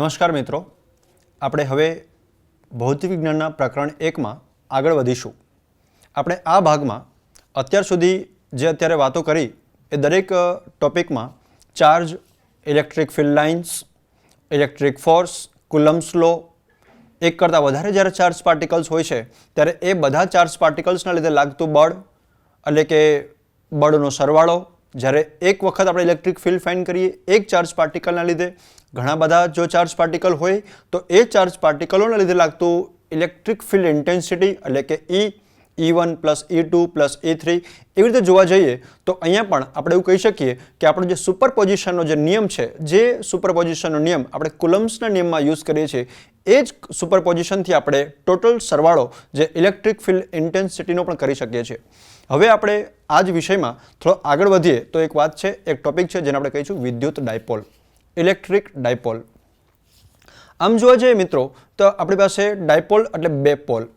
નમસ્કાર મિત્રો, આપણે હવે ભૌતિક વિજ્ઞાનના પ્રકરણ 1માં આગળ વધીશું. આપણે આ ભાગમાં અત્યાર સુધી જે અત્યારે વાતો કરી એ દરેક ટોપિકમાં charge, electric field lines, electric force, Coulomb's law, એક કરતાં વધારે જ્યારે ચાર્જ પાર્ટિકલ્સ હોય છે ત્યારે એ બધા ચાર્જ પાર્ટિકલ્સના લીધે લાગતું બળ એટલે કે બળનો સરવાળો, જ્યારે એક વખત આપણે ઇલેક્ટ્રિક ફિલ્ડ ફાઇન્ડ કરીએ એક ચાર્જ પાર્ટિકલના લીધે ઘણા બધા જો ચાર્જ પાર્ટિકલ હોય તો એ ચાર્જ પાર્ટિકલોના લીધે લાગતું ઇલેક્ટ્રિક ફિલ્ડ ઇન્ટેન્સિટી એટલે કે E1 plus E2 plus E3 એવી રીતે જોવા જઈએ તો અહીંયા પણ આપણે એવું કહી શકીએ કે આપણો જે સુપરપોઝિશનનો જે નિયમ છે, જે સુપરપોઝિશનનો નિયમ આપણે કુલમ્બ્સના નિયમમાં યુઝ કરીએ છીએ એ જ સુપરપોઝિશનથી આપણે ટોટલ સરવાળો જે ઇલેક્ટ્રિક ફિલ્ડ ઇન્ટેન્સિટીનો પણ કરી શકીએ છીએ. હવે આપણે આ જ વિષયમાં થોડો આગળ વધીએ તો એક વાત છે, એક ટોપિક છે જેને આપણે કહીશું વિદ્યુત ડાયપોલ, ઇલેક્ટ્રિક ડાયપોલ. આમ જોવા જઈએ મિત્રો તો આપણી પાસે ડાયપોલ એટલે બે પોલ.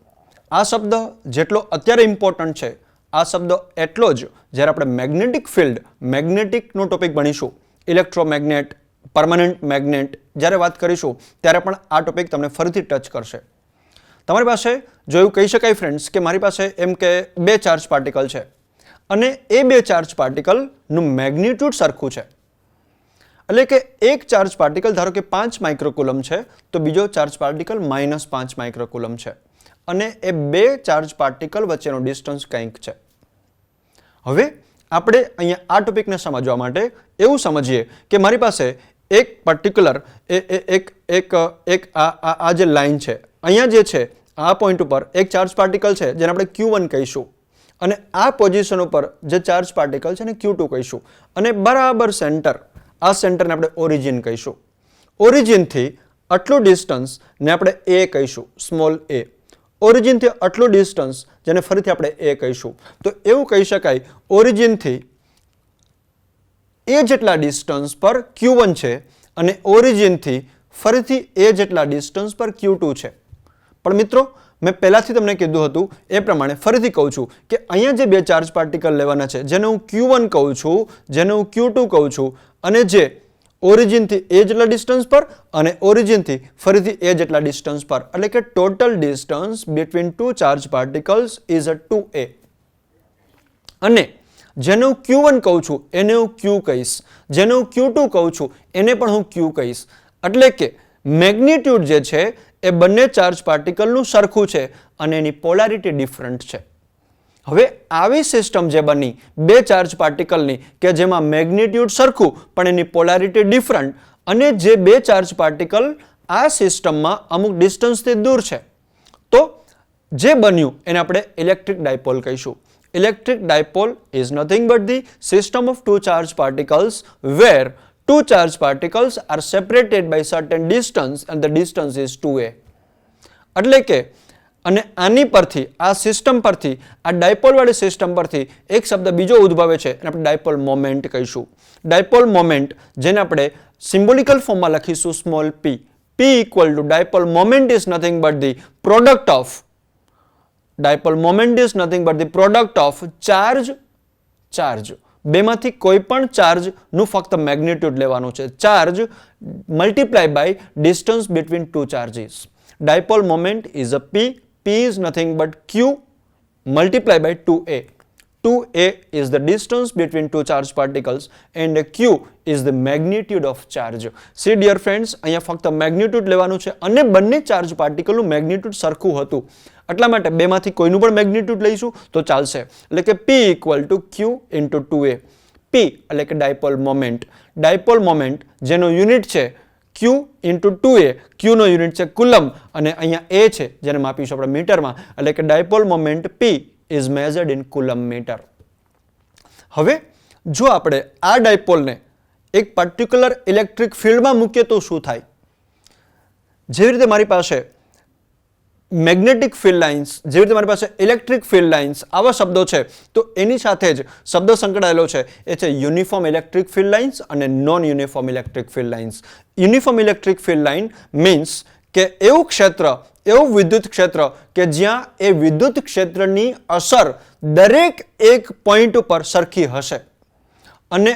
આ શબ્દ જેટલો અત્યારે ઇમ્પોર્ટન્ટ છે આ શબ્દ એટલો જ જ્યારે આપણે મેગ્નેટિક ફિલ્ડ, મેગ્નેટિકનો ટોપિક ભણીશું, ઇલેક્ટ્રોમેગ્નેટ, પરમાનન્ટ મેગ્નેટ જ્યારે વાત કરીશું ત્યારે પણ આ ટોપિક તમને ફરીથી ટચ કરશે. તમારી પાસે જો એવું કહી શકાય ફ્રેન્ડ્સ કે મારી પાસે એમ કે બે ચાર્જ પાર્ટિકલ છે અને એ બે ચાર્જ પાર્ટિકલનું મેગ્નિટ્યુડ સરખું છે. એટલે કે એક ચાર્જ પાર્ટિકલ ધારો કે 5 માઇક્રોકુલમ છે તો બીજો ચાર્જ પાર્ટિકલ -5 માઇક્રોકુલમ છે અને એ બે ચાર્જ પાર્ટિકલ વચ્ચેનો ડિસ્ટન્સ કંઈક છે. હવે આપણે અહીંયા આ ટોપિકને સમજવા માટે એવું સમજીએ કે મારી પાસે એક પર્ટિક્યુલર એક આ જે લાઈન છે, અહીંયા જે છે આ પોઈન્ટ ઉપર એક ચાર્જ પાર્ટિકલ છે જેને આપણે Q1 કહીશું અને આ પોઝિશન ઉપર જે ચાર્જ પાર્ટિકલ છે એને Q2 કહીશું અને બરાબર સેન્ટર, આ સેન્ટરને આપણે ઓરિજિન કહીશું. ઓરિજિનથી આટલું ડિસ્ટન્સ ને આપણે A કહીશું, સ્મોલ a. ઓરિજિનથી આટલું ડિસ્ટન્સ જેને ફરીથી આપણે A કહીશું. તો એવું કહી શકાય ઓરિજિનથી A જેટલા ડિસ્ટન્સ પર Q1 છે અને ઓરિજિનથી ફરીથી A જેટલા ડિસ્ટન્સ પર Q2 છે. પણ મિત્રો મેં પહેલાથી તમને કીધું હતું એ પ્રમાણે ફરીથી કહું છું કે અહીંયા જે બે ચાર્જ પાર્ટિકલ લેવાના છે જેને હું Q1 કહું છું, જેને હું Q2 કહું છું અને જે ઓરિજિનથી A જેટલા ડિસ્ટન્સ પર અને ઓરિજિનથી ફરીથી A જેટલા ડિસ્ટન્સ પર, એટલે કે total distance between two charge particles is a 2a. અને જેને હું Q1 કહું છું એને હું Q કહીશ, જેને હું Q2 કહું છું એને પણ હું Q કહીશ. એટલે કે મેગ્નિટ્યુડ જે છે એ બંને ચાર્જ પાર્ટિકલનું સરખું છે અને એની પોલારિટી ડિફરન્ટ છે. હવે આવી સિસ્ટમ જે બની બે ચાર્જ પાર્ટિકલની કે જેમાં મેગ્નિટ્યુડ સરખું પણ એની પોલારિટી ડિફરન્ટ અને જે બે ચાર્જ પાર્ટિકલ આ સિસ્ટમમાં અમુક ડિસ્ટન્સથી દૂર છે, તો જે બન્યું એને આપણે ઇલેક્ટ્રિક ડાયપોલ કહીશું. Electric dipole is nothing but the system of two charge particles where two charge particles are separated by certain distance and the distance is 2a. એટલે કે અને આની પરથી, આ સિસ્ટમ પરથી, આ ડાયપોલ વાળી સિસ્ટમ પરથી એક શબ્દ બીજો ઉદ્ભવે છે અને આપણે ડાયપોલ મોમેન્ટ કહીશું. ડાયપોલ મોમેન્ટ જેને આપણે સિમ્બોલિકલ ફોર્મમાં લખીશું small p. p equal to dipole moment is nothing but the product of, dipole moment is nothing but the product of charge. બેમાંથી કોઈ પણ ચાર્જનું ફક્ત મેગ્નિટ્યુડ લેવાનું છે. Charge multiply by distance between two charges. Dipole moment is a p. p is nothing but q multiplied by 2a. 2a is the distance between two charge particles and q is the magnitude of charge. See dear friends, અહીંયા ફક્ત magnitude લેવાનું છે અને બંને charge પાર્ટિકલનું magnitude સરખું હતું એટલા માટે બેમાંથી કોઈનું પણ મેગ્નિટ્યુડ લઈશું તો ચાલશે. એટલે કે p equal to q into 2a. p એટલે કે ડાયપોલ મોમેન્ટ. ડાયપોલ મોમેન્ટ જેનો યુનિટ છે q into 2a, q નો યુનિટ છે કુલમ અને અહીંયા a છે જેને માપીશું આપણે મીટરમાં, એટલે કે dipole moment p is measured in coulomb meter. હવે જો આપણે આ ડાયપોલને એક પર્ટિક્યુલર ઇલેક્ટ્રિક ફિલ્ડમાં મૂકીએ તો શું થાય? જેવી રીતે મારી પાસે મેગ્નેટિક ફિલ્ડ લાઇન્સ, જેવી રીતે મારી પાસે ઇલેક્ટ્રિક ફિલ્ડ લાઇન્સ, આવા શબ્દો છે તો એની સાથે જ શબ્દ સંકળાયેલો છે એ છે યુનિફોર્મ ઇલેક્ટ્રિક ફિલ્ડ લાઇન્સ અને non uniform electric field lines. Uniform electric field line means કે એવું ક્ષેત્ર, એવું વિદ્યુત ક્ષેત્ર કે જ્યાં એ વિદ્યુત ક્ષેત્રની અસર દરેક એક પોઈન્ટ ઉપર સરખી હશે અને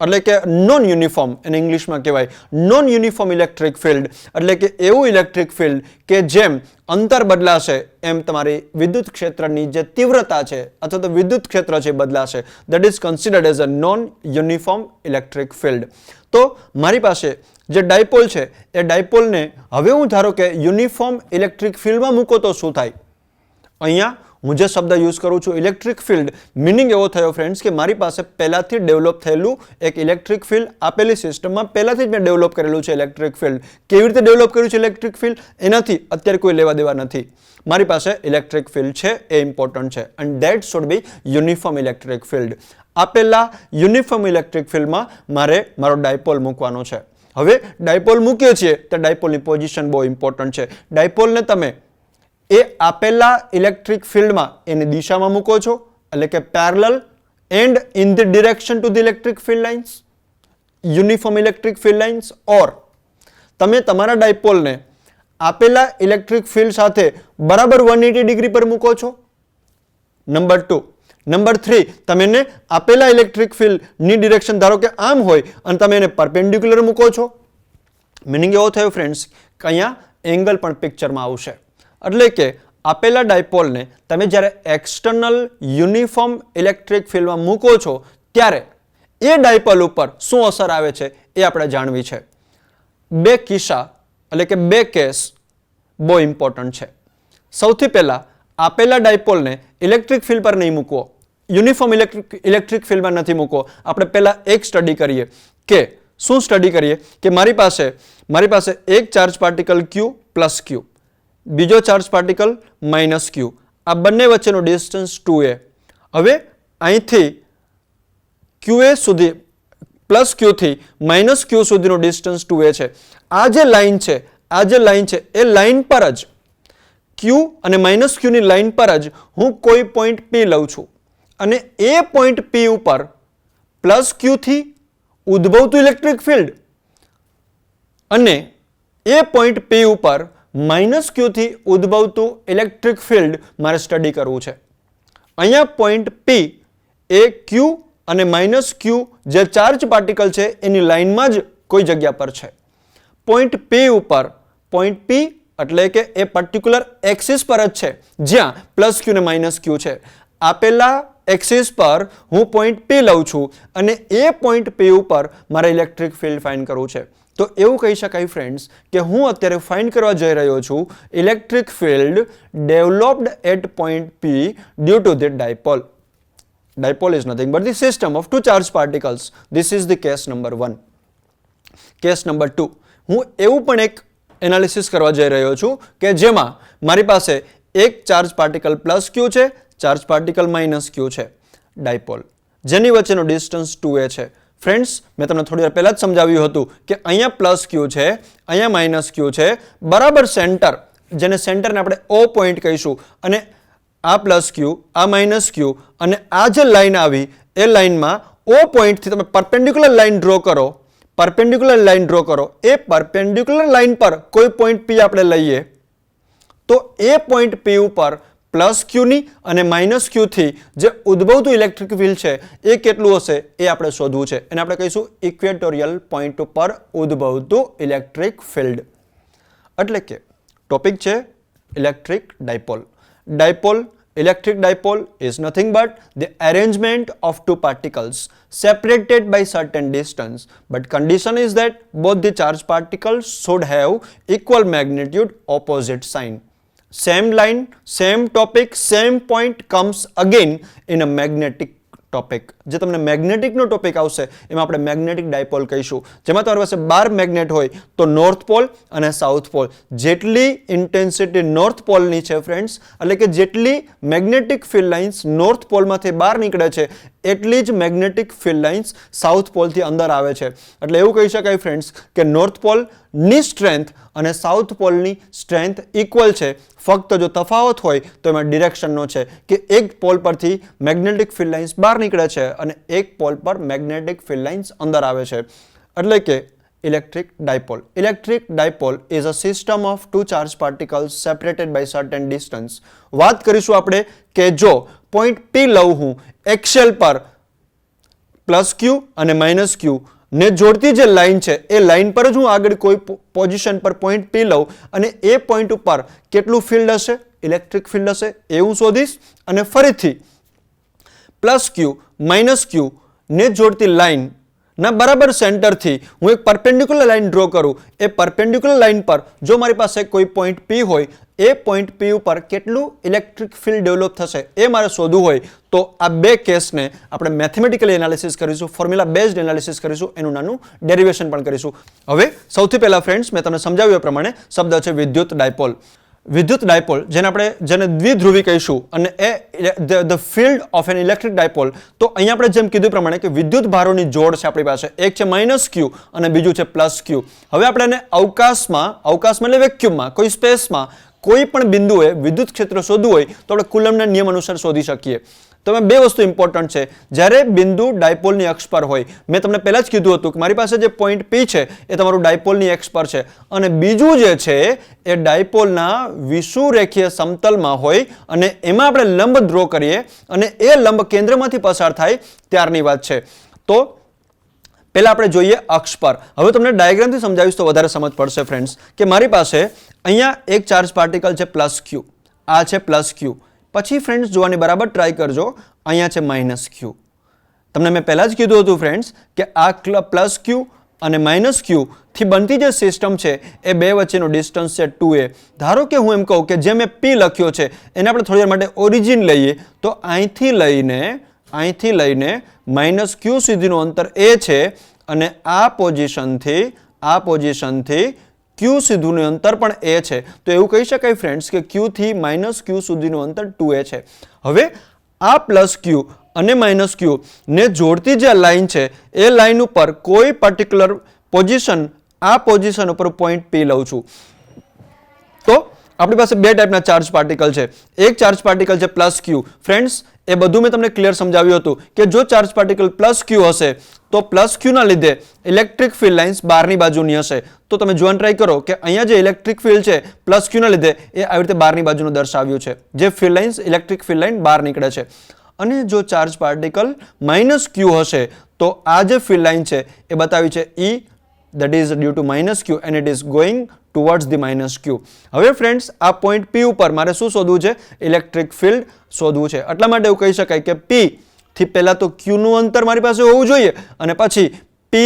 એટલે કે નોન યુનિફોર્મ એને ઇંગ્લિશમાં કહેવાય નોન યુનિફોર્મ ઇલેક્ટ્રિક ફિલ્ડ એટલે કે એવું ઇલેક્ટ્રિક ફિલ્ડ કે જેમ અંતર બદલાશે એમ તમારી વિદ્યુત ક્ષેત્રની જે તીવ્રતા છે અથવા તો વિદ્યુત ક્ષેત્ર છે બદલાશે. That is considered as a non uniform electric field. તો મારી પાસે જે ડાયપોલ છે એ ડાયપોલને હવે હું ધારો કે યુનિફોર્મ ઇલેક્ટ્રિક ફિલ્ડમાં મૂકો તો શું થાય? અહીંયા હું જે શબ્દ યુઝ કરું છું ઇલેક્ટ્રિક ફિલ્ડ, મિનિંગ એવો થયો ફ્રેન્ડ્સ કે મારી પાસે પહેલાથી ડેવલપ થયેલું એક ઇલેક્ટ્રિક ફિલ્ડ આપેલી સિસ્ટમમાં પહેલાથી જ મેં ડેવલપ કરેલું છે ઇલેક્ટ્રિક ફિલ્ડ. કેવી રીતે ડેવલપ કર્યું છે ઇલેક્ટ્રિક ફિલ્ડ એનાથી અત્યારે કોઈ લેવા દેવા નથી. મારી પાસે ઇલેક્ટ્રિક ફિલ્ડ છે એ ઇમ્પોર્ટન્ટ છે and that should be uniform electric field. આપેલા યુનિફોર્મ ઇલેક્ટ્રિક ફિલ્ડમાં મારે મારો ડાયપોલ મૂકવાનો છે. હવે ડાયપોલ મૂકીએ છીએ તો ડાયપોલની પોઝિશન બહુ ઇમ્પોર્ટન્ટ છે. ડાયપોલને તમે એ આપેલા ઇલેક્ટ્રિક ફિલ્ડમાં એની દિશામાં મૂકો છો એટલે કે parallel and in the direction to the electric field lines, uniform electric field lines, or તમે તમારા ડાયપોલને આપેલા ઇલેક્ટ્રિક ફિલ્ડ સાથે બરાબર 180 ડિગ્રી પર મૂકો છો. નંબર 2. નંબર 3, તમે એને આપેલા ઇલેક્ટ્રિક ફિલ્ડની ડિરેક્શન ધારો કે આમ હોય અને તમે એને પરપેન્ડિક્યુલર મૂકો છો. મિનિંગ એવો થયો ફ્રેન્ડ્સ કે અહીંયા એંગલ પણ પિક્ચરમાં આવશે. એટલે કે આપેલા ડાયપોલને તમે જ્યારે એક્સટર્નલ યુનિફોર્મ ઇલેક્ટ્રિક ફિલ્ડમાં મૂકો છો ત્યારે એ ડાયપોલ ઉપર શું અસર આવે છે એ આપણે જાણવી છે. બે કિસ્સા એટલે કે બે કેસ બહુ ઇમ્પોર્ટન્ટ છે. સૌથી પહેલા આપેલા ડાયપોલને ઇલેક્ટ્રિક ફિલ્ડ પર નહીં મૂકવો, યુનિફોર્મ ઇલેક્ટ્રિક ફિલ્ડમાં નથી મૂકવો. આપણે પહેલા એક સ્ટડી કરીએ કે શું સ્ટડી કરીએ કે મારી પાસે એક charge particle Q plus Q, બીજો ચાર્જ પાર્ટિકલ માઇનસ Q, આ બંને વચ્ચેનો ડિસ્ટન્સ 2a. હવે અહીંથી QA સુધી પ્લસ Q થી માઇનસ Q સુધીનો ડિસ્ટન્સ 2a છે. આ જે લાઈન છે એ લાઈન પર જ Q અને માઇનસ Q ની લાઈન પર જ હું કોઈ પોઈન્ટ P લઉં છું અને એ પોઈન્ટ P ઉપર પ્લસ Q થી ઉદ્ભવતું ઇલેક્ટ્રિક ફિલ્ડ અને એ પોઈન્ટ P ઉપર માઇનસ Q થી ઉદ્ભવતું ઇલેક્ટ્રિક ફિલ્ડ મારે સ્ટડી કરવું છે. અહીંયા પોઈન્ટ P એ Q અને માઇનસ Q જે ચાર્જ પાર્ટિકલ છે એની લાઈનમાં જ કોઈ જગ્યા પર છે. પોઈન્ટ P ઉપર પોઈન્ટ P એટલે કે એ પર્ટિક્યુલર એક્સિસ પર જ છે જ્યાં પ્લસ Q ને માઇનસ Q છે. આપેલા એક્સિસ પર હું પોઈન્ટ P લઉં છું અને એ પોઈન્ટ P ઉપર મારે ઇલેક્ટ્રિક ફિલ્ડ ફાઇન્ડ કરવું છે. તો એવું કહી શકાય ફ્રેન્ડ્સ કે હું અત્યારે ફાઇન્ડ કરવા જઈ રહ્યો છું electric field developed at point P due to the dipole. Dipole is nothing but the system of two charged particles. This is the case number 1. Case number 2. હું એવું પણ એક એનાલિસિસ કરવા જઈ રહ્યો છું કે જેમાં મારી પાસે એક ચાર્જ પાર્ટિકલ પ્લસ Q છે, ચાર્જ પાર્ટિકલ માઇનસ Q છે, ડાયપોલ જેની વચ્ચેનો ડિસ્ટન્સ 2a છે. ફ્રેન્ડ્સ, મેં તમને થોડી વાર પહેલા જ સમજાવ્યું હતું કે અહીંયા પ્લસ Q છે, અહીંયા માઇનસ Q છે, બરાબર સેન્ટર, જેને સેન્ટરને આપણે O પોઈન્ટ કહીશું, અને આ પ્લસ Q, આ માઇનસ Q અને આ જે લાઈન આવી એ લાઈનમાં O પોઈન્ટથી તમે પરપેન્ડિક્યુલર લાઈન ડ્રો કરો, એ પરપેન્ડિક્યુલર લાઈન પર કોઈ પોઈન્ટ P આપણે લઈએ તો એ પોઈન્ટ P ઉપર પ્લસ Q ની અને માઇનસ Q થી જે ઉદ્ભવતું ઇલેક્ટ્રિક ફિલ્ડ છે એ કેટલું હશે એ આપણે શોધવું છે. એને આપણે કહીશું ઇક્વેટોરિયલ પોઈન્ટ ઉપર ઉદ્ભવતું ઇલેક્ટ્રિક ફિલ્ડ. એટલે કે ટોપિક છે electric dipole. Electric dipole is nothing but the arrangement of two particles separated by certain distance, but condition is that both the charged particles should have equal magnitude, opposite sign. Same line, same topic, same point comes again in a magnetic topic. જે તમને મેગ્નેટિકનો topic આવશે એમાં આપણે magnetic dipole કહીશું, જેમાં તમારી પાસે 12 magnet હોય તો નોર્થ પોલ અને સાઉથ પોલ. જેટલી ઇન્ટેન્સિટી નોર્થ પોલની છે ફ્રેન્ડ્સ, એટલે કે જેટલી મેગ્નેટિક ફિલ્ડ લાઇન્સ નોર્થ પોલમાંથી બહાર નીકળે છે એટલી જ મેગ્નેટિક ફિલ્ડ લાઇન્સ સાઉથ પોલથી અંદર આવે છે. એટલે એવું કહી શકાય ફ્રેન્ડ્સ કે નોર્થ પોલની સ્ટ્રેન્થ અને સાઉથ પોલની સ્ટ્રેન્થ ઇક્વલ છે. ફક્ત જો તફાવત હોય તો એમાં ડિરેક્શનનો છે કે એક પોલ પરથી મેગ્નેટિક ફિલ્ડ લાઇન્સ બહાર નીકળે છે અને એક પોલ પર મેગ્નેટિક ફિલ્ડ લાઇન્સ અંદર આવે છે. એટલે કે electric dipole. Electric dipole is a system of two charge particles separated by certain distance. વાત કરીશું આપણે કે જો પોઈન્ટ P લઉં હું એક્સેલ પર પ્લસ ક્યુ અને માઇનસ ક્યુ ને જોડતી જે લાઈન છે એ લાઈન પર જ હું આગળ કોઈ પોઝિશન પર પોઈન્ટ પી લઉં અને એ પોઈન્ટ ઉપર કેટલું ફિલ્ડ હશે, ઇલેક્ટ્રિક ફિલ્ડ હશે એ હું શોધીશ. અને ફરીથી પ્લસ ક્યુ માઇનસ ક્યુ ને જોડતી લાઈન ના બરાબર સેન્ટરથી હું એક પરપેન્ડિક્યુલર લાઈન ડ્રો કરું. એ પરપેન્ડિક્યુલર લાઈન પર જો મારી પાસે કોઈ પોઈન્ટ પી હોય, એ પોઈન્ટ પી ઉપર કેટલું ઇલેક્ટ્રિક ફિલ્ડ ડેવલપ થશે એ મારે શોધવું હોય તો આ બે કેસને આપણે મેથેમેટિકલી એનાલિસિસ કરીશું, ફોર્મ્યુલા બેઝડ એનાલિસિસ કરીશું, એનું નાનું ડેરિવેશન પણ કરીશું. હવે સૌથી પહેલા ફ્રેન્ડ્સ મેં તમને સમજાવ્યું એ પ્રમાણે શબ્દ છે વિદ્યુત ડાયપોલ. વિદ્યુત ડાયપોલ જેને દ્વિધ્રુવી કહીશું અને એ the field of an electric dipole. તો અહીંયા આપણે જેમ કીધું પ્રમાણે કે વિદ્યુત ભારોની જોડ છે આપણી પાસે, એક છે માઇનસ ક્યુ અને બીજું છે પ્લસ ક્યુ. હવે આપણે એને અવકાશમાં એટલે વેક્યુમમાં કોઈ સ્પેસમાં કોઈ પણ બિંદુએ વિદ્યુત ક્ષેત્ર શોધવું હોય તો આપણે કુલમ્બના નિયમ અનુસાર શોધી શકીએ. તો બે વસ્તુ ઇમ્પોર્ટન્ટ છે. જ્યારે બિંદુ ડાયપોલની અક્ષ પર હોય, મેં તમને પહેલા જ કીધું હતું કે મારી પાસે જે પોઈન્ટ પી છે એ તમારું ડાયપોલની અક્ષ પર છે અને બીજું જે છે એ ડાયપોલના વિષુવરેખીય સમતલમાં હોય અને એમાં આપણે લંબ ડ્રો કરીએ અને એ લંબ કેન્દ્રમાંથી પસાર થાય ત્યારની વાત છે. તો પહેલા આપણે જોઈએ અક્ષ પર. હવે તમને ડાયાગ્રામથી સમજાવીશ તો વધારે સમજ પડશે ફ્રેન્ડ્સ કે મારી પાસે અહીંયા એક ચાર્જ પાર્ટિકલ છે પ્લસ ક્યુ, આ છે પ્લસ ક્યુ. પછી ફ્રેન્ડ્સ જોવાની બરાબર ટ્રાય કરજો, અહીંયા છે માઇનસ ક્યુ. તમને મેં પહેલા જ કીધું હતું ફ્રેન્ડ્સ કે આ પ્લસ ક્યુ અને માઇનસ ક્યુ થી બનતી જે સિસ્ટમ છે એ બે વચ્ચેનો ડિસ્ટન્સ છે 2a. ધારો કે હું એમ કહું કે જે મેં પી લખ્યો છે એને આપણે થોડી વાર માટે ઓરિજિન લઈએ તો અહીંથી લઈને માઇનસ ક્યુ સુધીનું અંતર એ છે અને આ પોઝિશનથી ક્યુ સુધીનું અંતર પણ એ છે. તો એવું કહી શકાય ફ્રેન્ડ્સ કે ક્યુ થી માઇનસ ક્યુ સુધીનું અંતર 2a છે. હવે આ પ્લસ ક્યુ અને માઇનસ ક્યુ ને જોડતી જે લાઈન છે એ લાઈન ઉપર કોઈ પર્ટિક્યુલર પોઝિશન, આ પોઝિશન ઉપર પોઈન્ટ પી લઉં છું. તો આપણી પાસે બે ટાઈપના ચાર્જ પાર્ટિકલ છે. એક ચાર્જ પાર્ટિકલ છે પ્લસ ક્યુ. ફ્રેન્ડ્સ એ બધું મેં તમને ક્લિયર સમજાવ્યું હતું કે જો ચાર્જ પાર્ટિકલ પ્લસ ક્યુ હશે તો પ્લસ ક્યુના લીધે ઇલેક્ટ્રિક ફિલ્ડ લાઇન્સ બહારની બાજુની હશે. તો તમે જોવાનું ટ્રાય કરો કે અહીંયા જે ઇલેક્ટ્રિક ફિલ્ડ છે પ્લસ ક્યુના લીધે એ આવી રીતે બહારની બાજુનું દર્શાવ્યું છે, જે field lines electric field line બહાર નીકળે છે. અને જો ચાર્જ પાર્ટિકલ માઇનસ ક્યુ હશે તો આ જે ફિલ્ડ લાઇન છે એ બતાવી છે E, that is due to minus q and it is going towards the minus q. હવે ફ્રેન્ડ્સ આ પોઈન્ટ P ઉપર મારે શું શોધવું છે? ઇલેક્ટ્રિક ફિલ્ડ શોધવું છે. એટલા માટે એવું કહી શકાય કે P થી પહેલા તો Q નું અંતર મારી પાસે હોવું જોઈએ અને પછી P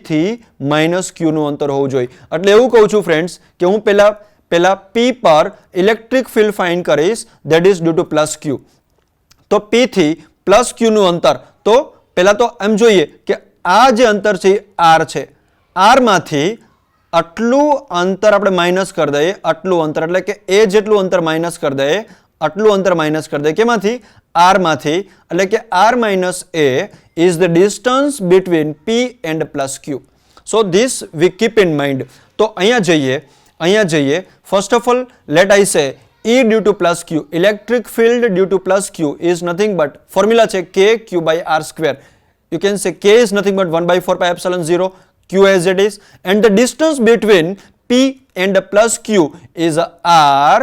થી માઇનસ Q નું અંતર હોવું જોઈએ. એટલે એવું કહું છું ફ્રેન્ડ્સ કે હું પહેલા P પર ઇલેક્ટ્રિક ફિલ્ડ ફાઇન્ડ કરીશ, that is due to plus Q. તો P થી પ્લસ Q નું અંતર, તો પહેલા તો એમ જોઈએ કે આ જે અંતર છે R છે, R માંથી આટલું અંતર આપણે માઇનસ કરી દઈએ, આટલું અંતર એટલે કે એ જેટલું અંતર માઇનસ કરી દઈએ, આટલું અંતર માઇનસ કરી દઈએ કેમાંથી? R માંથી. એટલે કે R minus A is the distance between P and plus Q. So this we keep in mind. તો અહીંયા જઈએ. First of all, let I say E due to plus Q, electric field due to plus Q is nothing but formula છે K Q by R square. You can say K is nothing but 1 by 4 pi epsilon 0, Q as it is, and the distance between P and plus Q is R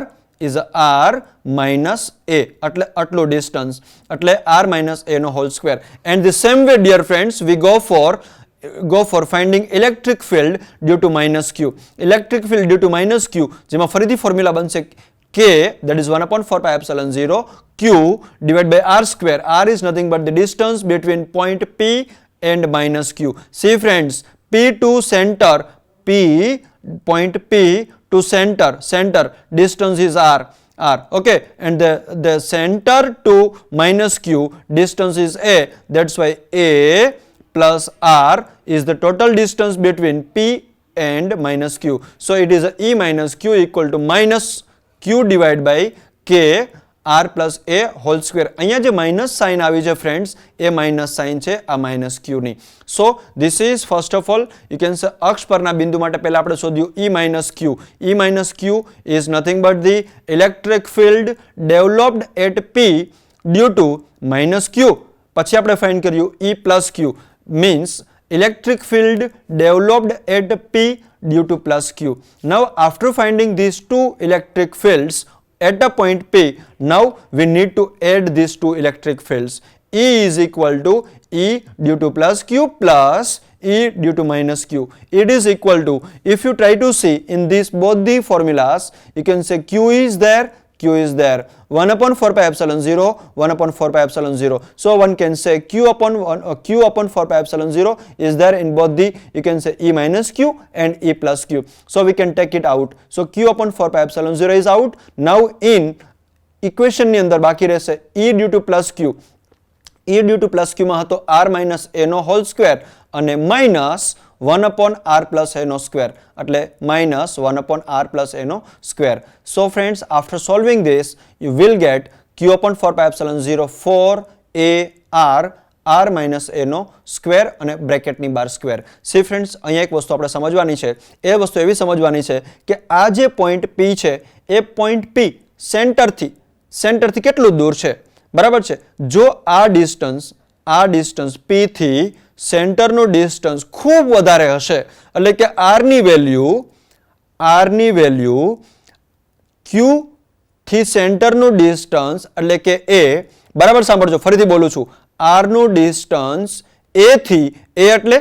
minus A. એટલે આટલો distance, એટલે R minus A નો whole square. And the same way, dear friends, we go for finding electric field due to minus Q. Electric field due to minus Q, જેમાં ફરીથી formula બનશે K, that is 1 upon 4 pi epsilon 0, Q divided by R square. R is nothing but the distance between point P and minus Q. See friends, P to center, point P to center distance is R. Okay, and the center to minus Q distance is A. That's why A plus R is the total distance between P and minus Q. So it is E minus Q equal to minus Q divided by K R plus A whole square. અહીંયા જે minus sign આવી છે friends, એ minus sign છે આ minus ક્યુની. So this is first of all you can say અક્ષ પરના બિંદુ માટે પહેલા આપણે શોધ્યું E minus Q. E minus Q is nothing but the electric field developed at P due to minus Q. પછી આપણે ફાઇન્ડ કર્યું E plus Q means electric field developed at P due to plus Q. Now after finding these two electric fields at a point P, now we need to add these two electric fields. E is equal to E due to plus Q plus E due to minus Q. It is equal to, if you try to see in this both the formulas, you can say Q is there, Q is there. 1 upon 4 pi epsilon 0, 1 upon 4 pi epsilon 0. So one can say Q upon 4 pi epsilon 0 is there in both the, you can say E minus Q and E plus Q. So we can take it out. So Q upon 4 pi epsilon 0 is out. Now in equation ની અંદર બાકી રહેશે E due to plus Q. E due to plus Q માં હતો R minus A નો whole square અને minus 1 upon R plus A નો square. એટલે minus 1 upon R plus A નો square. So friends, after solving this, you will get Q upon 4 pi epsilon 0 4 A R R minus A નો square અને બ્રેકેટની બાર square. See friends, અહીંયા એક વસ્તુ આપણે સમજવાની છે. એ વસ્તુ એવી સમજવાની છે કે આ જે પોઈન્ટ P છે એ પોઈન્ટ P સેન્ટરથી કેટલું દૂર છે, બરાબર છે. જો આ ડિસ્ટન્સ P થી સેન્ટરનું ડિસ્ટન્સ ખૂબ વધારે હશે, એટલે કે R ની વેલ્યુ Q થી સેન્ટરનું ડિસ્ટન્સ એટલે કે A, બરાબર સાંભળજો, ફરીથી બોલું છું, R નું ડિસ્ટન્સ A થી, A એટલે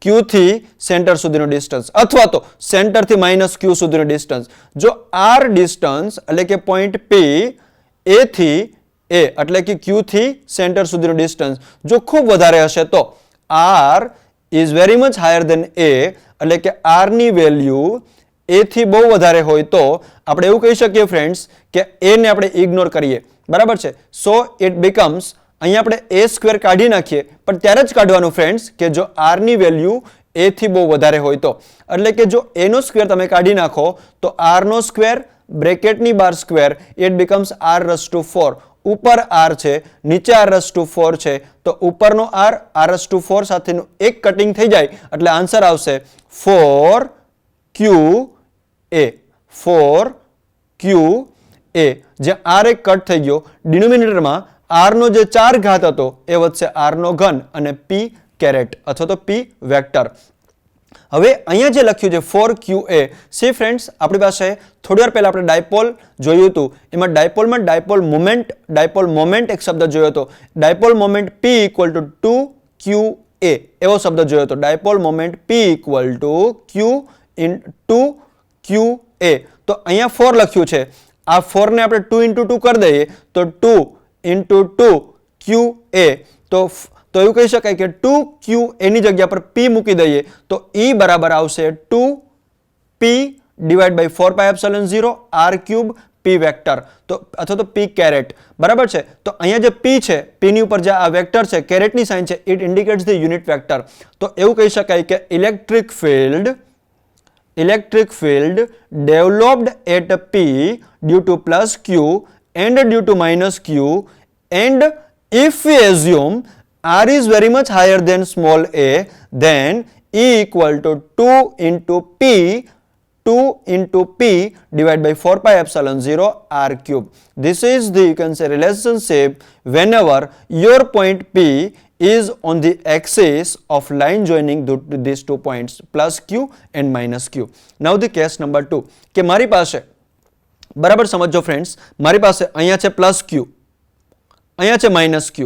Q થી સેન્ટર સુધીનું ડિસ્ટન્સ, અથવા તો સેન્ટરથી માઇનસ Q સુધીનું ડિસ્ટન્સ. જો R ડિસ્ટન્સ એટલે કે પોઈન્ટ P A થી A એટલે કે Q થી સેન્ટર સુધીનું ડિસ્ટન્સ જો ખૂબ વધારે હશે તો R is very much higher than A, એટલે કે R ની વેલ્યુ A થી બહુ વધારે હોય તો આપણે એવું કહી શકીએ ફ્રેન્ડ્સ કે A ને આપણે ઇગ્નોર કરીએ, બરાબર છે. સો ઇટ બીકમ્સ, અહીંયા આપણે A સ્ક્વેર કાઢી નાખીએ, પણ ત્યારે જ કાઢવાનું ફ્રેન્ડ્સ કે જો R ની વેલ્યુ A થી બહુ વધારે હોય તો. એટલે કે જો A નો સ્ક્વેર તમે કાઢી નાખો તો R નો સ્ક્વેર બ્રેકેટની બાર square, it becomes R raise to 4. ઉપર R છે, નીચે R રસ ટુ 4 છે, તો ઉપરનો R રસ ટુ 4 સાથેનું એક કટિંગ થઈ જાય એટલે આન્સર આવશે 4QA. 4QA. જે R એક કટ થઈ ગયો, ડિનોમિનેટરમાં R નો જે 4 ઘાત હતો એ વધશે R નો ઘન અને P કેરેટ અથવા તો P વેક્ટર. હવે અહીંયા જે લખ્યું છે 4QA, સી ફ્રેન્ડ્સ, આપણી પાસે થોડી વાર પહેલા આપણે ડાયપોલ જોયું હતું, એમાં ડાયપોલમાં ડાયપોલ મોમેન્ટ એક શબ્દ જોયો હતો. Dipole moment P equal to 2QA એવો શબ્દ જોયો હતો. Dipole moment P equal to Q into QA. તો અહીંયા 4 લખ્યું છે, આ 4 ને આપણે 2 into 2 કરી દઈએ તો 2 into 2 QA. તો એવું કહી શકાય કે 2QA ની જગ્યા પર P મૂકી દઈએ તો E બરાબર આવશે 2P divide by 4 pi epsilon 0 R cube P vector, તો અથવા તો P કેરેટ, બરાબર છે. તો અહીંયા જે P છે, P ની ઉપર જે આ વેક્ટર છે, કેરેટની સાઇન છે, it indicates the unit vector. તો એવું કહી શકાય કે electric field developed at P due to plus Q and due to minus Q, and if we assume R is very much higher than small a, then E equal to 2 into P divided by 4 pi epsilon 0 R cube. This is the, you can say, relationship whenever your point P is on the axis of line joining these 2 points plus Q and minus Q. Now the case number 2, કે મારી પાસે, બરાબર સમજો friends, મારી પાસે અહીંયા છે plus Q, અહીંયા છે માઇનસ Q,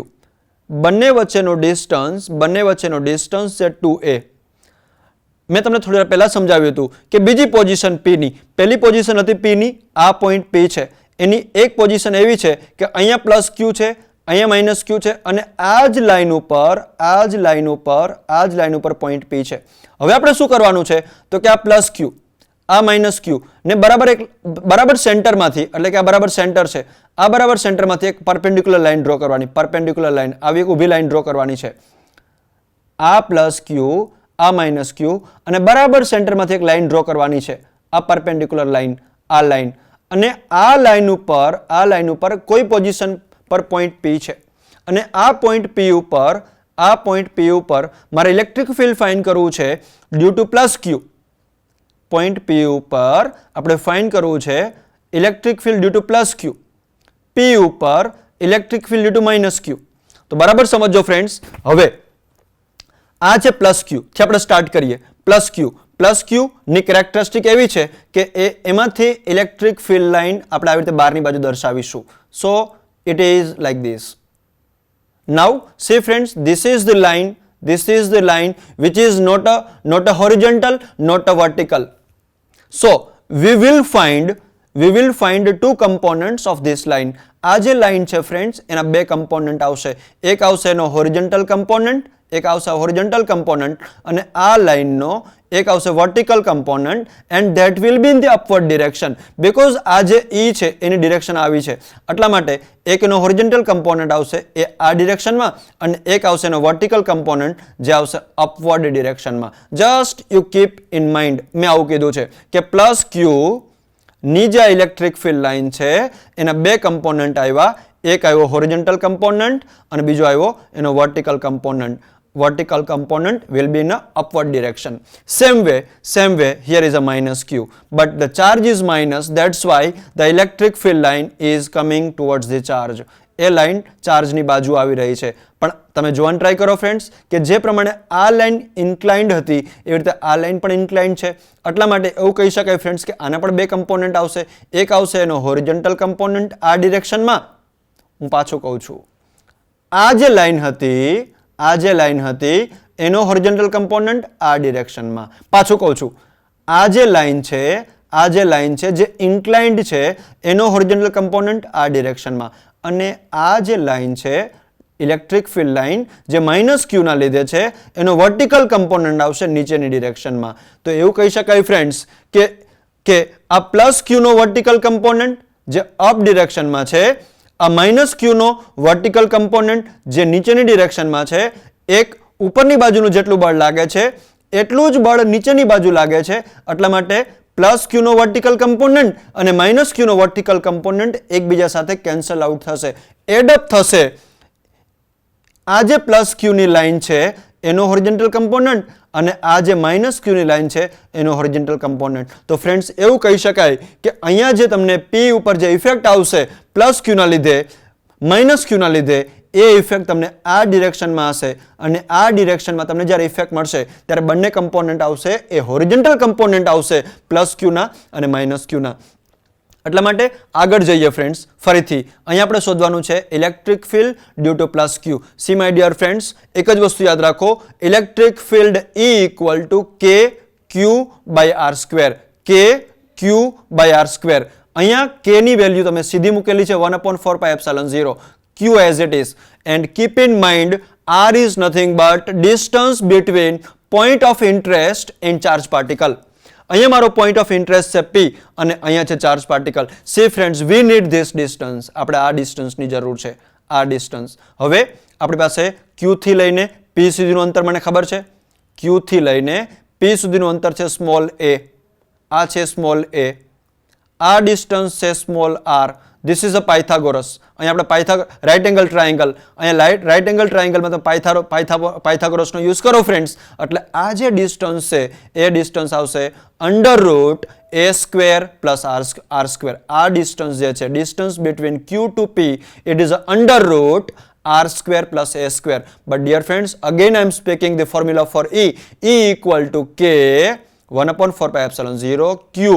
બંને વચ્ચેનો ડિસ્ટન્સ છે 2a. મેં તમને થોડી વાર પહેલા સમજાવ્યું હતું કે બીજી પોઝિશન P ની, પહેલી પોઝિશન હતી P ની, આ પોઈન્ટ P છે, એની એક પોઝિશન એવી છે કે અહીંયા પ્લસ Q છે, અહીંયા માઇનસ Q છે, અને આ જ લાઈન ઉપર પોઈન્ટ P છે. હવે આપણે શું કરવાનું છે તો કે આ પ્લસ Q, આ માઇનસ Q ને બરાબર સેન્ટરમાંથી, એટલે કે આ બરાબર સેન્ટર છે, આ બરાબર સેન્ટરમાંથી એક પરપેન્ડિક્યુલર લાઈન ડ્રો કરવાની, પરપેન્ડિક્યુલર લાઈન, આવી એક ઊભી લાઈન ડ્રો કરવાની છે. આ પ્લસ Q, આ માઇનસ Q, અને બરાબર સેન્ટરમાંથી એક લાઈન ડ્રો કરવાની છે, આ પરપેન્ડિક્યુલર લાઈન, આ લાઈન, અને આ લાઈન ઉપર કોઈ પોઝિશન પર પોઈન્ટ P છે, અને આ પોઈન્ટ P ઉપર મારે ઇલેક્ટ્રિક ફિલ્ડ ફાઇન્ડ કરવું છે due to plus Q. Point P ઉપર આપણે ફાઇન્ડ કરવું છે electric field due to plus Q, P ઉપર electric field due to minus Q. તો બરાબર સમજો ફ્રેન્ડ્સ. હવે આ છે પ્લસ Q થી આપણે સ્ટાર્ટ કરીએ. પ્લસ Q ની કેરેક્ટરિસ્ટિક એવી છે કે એમાંથી ઇલેક્ટ્રિક ફિલ્ડ લાઇન આપણે આવી રીતે બહારની બાજુ દર્શાવીશું. So it is like this. Now see friends, this is the line which is not a horizontal, not a vertical. So we will find two components of this line. આ જે line છે friends એના બે component આવશે, એક આવશે એનો horizontal component, એક આવશે હોરિઝોન્ટલ કમ્પોનન્ટ, અને આ લાઈનનો એક આવશે vertical component, and that will be in the upward direction, because આ જે ઈ છે એની ડિરેક્શન આવી છે, એટલા માટે એક એનો હોરિઝોન્ટલ કમ્પોનન્ટ આવશે એ આ ડિરેક્શનમાં, અને એક આવશે એનો વર્ટિકલ કમ્પોનન્ટ જે આવશે અપવર્ડ ડિરેક્શનમાં. Just you keep in mind, મેં આવું કીધું છે કે પ્લસ ક્યુ ની જે ઇલેક્ટ્રિક ફિલ્ડ લાઇન છે એના બે કમ્પોનન્ટ આવ્યા, એક આવ્યો હોરિઝોન્ટલ કમ્પોનન્ટ અને બીજો આવ્યો એનો vertical component. Vertical component will be in a upward direction. Same way here is a minus q, but the charge is minus, that's why the electric field line is coming towards the charge. A line ચાર્જની બાજુ આવી રહી છે. પણ તમે જોવાનું try કરો friends કે જે પ્રમાણે આ લાઈન ઇન્ક્લાઇન્ડ હતી એવી રીતે આ લાઈન પણ ઇન્ક્લાઇન્ડ છે, એટલા માટે એવું કહી શકાય ફ્રેન્ડ્સ કે આના પણ બે કમ્પોનન્ટ આવશે, એક આવશે એનો હોરિઝોન્ટલ કમ્પોનન્ટ આ ડિરેક્શનમાં. હું પાછું કહું છું, આ જે લાઈન હતી એનો હોરિઝોન્ટલ કમ્પોનન્ટ આ ડિરેક્શનમાં. પાછું કહું છું, આ જે લાઈન છે જે ઇન્ક્લાઇન્ડ છે એનો હોરિઝોન્ટલ કમ્પોનન્ટ આ ડિરેક્શનમાં, અને આ જે લાઈન છે ઇલેક્ટ્રિક ફિલ્ડ લાઈન જે માઇનસ ક્યુ ના લીધે છે એનો વર્ટિકલ કમ્પોનન્ટ આવશે નીચેની ડિરેક્શનમાં. તો એવું કહી શકાય ફ્રેન્ડ્સ કે આ પ્લસ ક્યુ નો વર્ટિકલ કમ્પોનન્ટ જે અપ ડિરેક્શનમાં છે, આ માઇનસ ક્યુ નો વર્ટિકલ કમ્પોનન્ટ જે નીચેની ડિરેક્શનમાં છે, એક ઉપરની બાજુનું જેટલું બળ લાગે છે એટલું જ બળ નીચેની બાજુ લાગે છે, એટલા માટે પ્લસ ક્યુ નો વર્ટિકલ કમ્પોનન્ટ અને માઇનસ ક્યુ નો વર્ટિકલ કમ્પોનન્ટ એકબીજા સાથે કેન્સલ આઉટ થશે, એડઅપ થશે. આ જે પ્લસ ક્યુ ની લાઈન છે એનો હોરિઝોન્ટલ કમ્પોનન્ટ અને આ જે માઇનસ ક્યુ ની લાઈન છે એનો હોરિઝોન્ટલ કમ્પોનન્ટ. તો ફ્રેન્ડ્સ એવું કહી શકાય કે અહીંયા જે તમને પી ઉપર જે ઇફેક્ટ આવશે પ્લસ ક્યુ ના લીધે માઇનસ ક્યુ ના લીધે, એ ઇફેક્ટ તમને આ ડિરેક્શનમાં હશે, અને આ ડિરેક્શનમાં તમને જ્યારે ઇફેક્ટ મળશે ત્યારે બંને કમ્પોનન્ટ આવશે એ હોરિઝોન્ટલ કમ્પોનન્ટ આવશે પ્લસ ક્યુના અને માઇનસ ક્યુના. એટલા માટે આગળ જઈએ ફ્રેન્ડ્સ. ફરીથી અહીંયા આપણે શોધવાનું છે electric field due to plus Q. See my dear friends, એક જ વસ્તુ યાદ રાખો, electric field E equal to k Q by R square, કે ક્યુ બાય આર સ્ક્વેર. અહીંયા કે ની વેલ્યુ તમે સીધી મૂકેલી છે 1/4πε0, q as it is, and keep in mind r is nothing but distance between point of interest and charge particle. અહીંયા મારો point of interest છે p અને અહીંયા છે charge particle. See friends, we need this distance. આપણે આ distance ની જરૂર છે, આ distance. હવે આપણી પાસે q થી લઈને p સુધીનું અંતર મને ખબર છે, q થી લઈને p સુધીનું અંતર છે સ્મોલ a, આ છે સ્મોલ a, આ ડિસ્ટન્સ છે small r. This is a Pythagoras. અહીંયા આપણે રાઇટ એંગલ ટ્રાયેંગલ, અહીંયા રાઇટ એંગલ ટ્રાયેંગલમાં તમે પાયથાગોરસનો યુઝ કરો ફ્રેન્ડ્સ, એટલે આ જે ડિસ્ટન્સ છે એ ડિસ્ટન્સ આવશે underroot a square plus r square. આ ડિસ્ટન્સ જે છે, distance between q to p, it is underroot r square plus a square. But dear friends, again I am speaking the formula for E. E equal to k 1/4πε0 q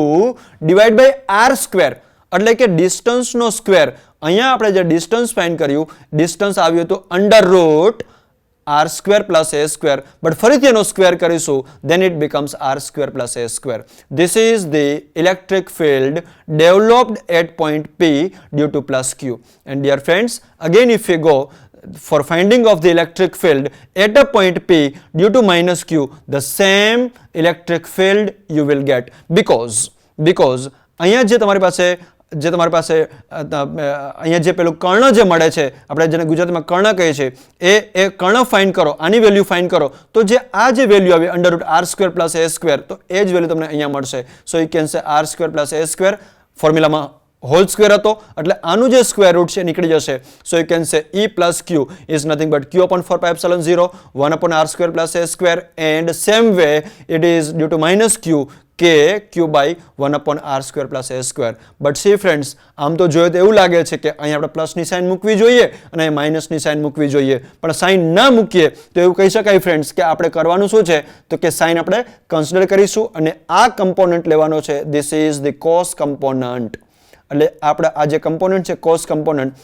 divided by r square. એટલે કે ડિસ્ટન્સનો square. અહીંયા આપણે જે distance find કર્યું, distance આવ્યું હતું under root r square plus a square, but ફરીથી એનો સ્ક્વેર કરીશું, then it becomes r square plus a square. This is the electric field developed at point P due to plus q. And dear friends, again if we go for finding of the electric field at a point P due to minus q, the same electric field you will get, because અહીંયા જે તમારી પાસે અહીંયા જે પેલું કર્ણ જે મળે છે, આપણે જેને ગુજરાતીમાં કર્ણ કહીએ છીએ, એ કર્ણ ફાઇન્ડ કરો, આની વેલ્યુ ફાઇન્ડ કરો, તો જે આ જે વેલ્યુ આવી under root r square plus a square, તો એ જ વેલ્યુ તમને અહીંયા મળશે. So you can say r square plus a square, ફોર્મ્યુલામાં હોલ સ્ક્વેર હતો એટલે આનું જે સ્ક્વેર રૂટ છે નીકળી જશે. So you can say E plus q is nothing but q upon 4πε0 1/r square plus a square, and same way it is due to minus q k q by 1/r square plus a square. But see friends, આમ તો જોઈએ તો એવું લાગે છે કે અહીં આપણે પ્લસની સાઇન મૂકવી જોઈએ અને માઇનસની સાઇન મૂકવી જોઈએ, પણ સાઇન ના મૂકીએ તો એવું કહી શકાય ફ્રેન્ડ્સ કે આપણે કરવાનું શું છે, તો કે સાઇન આપણે કન્સિડર કરીશું અને આ કમ્પોનન્ટ લેવાનો છે. This is the cos component. એટલે આપણે આ જે કમ્પોનન્ટ છે કોસ કમ્પોનન્ટ,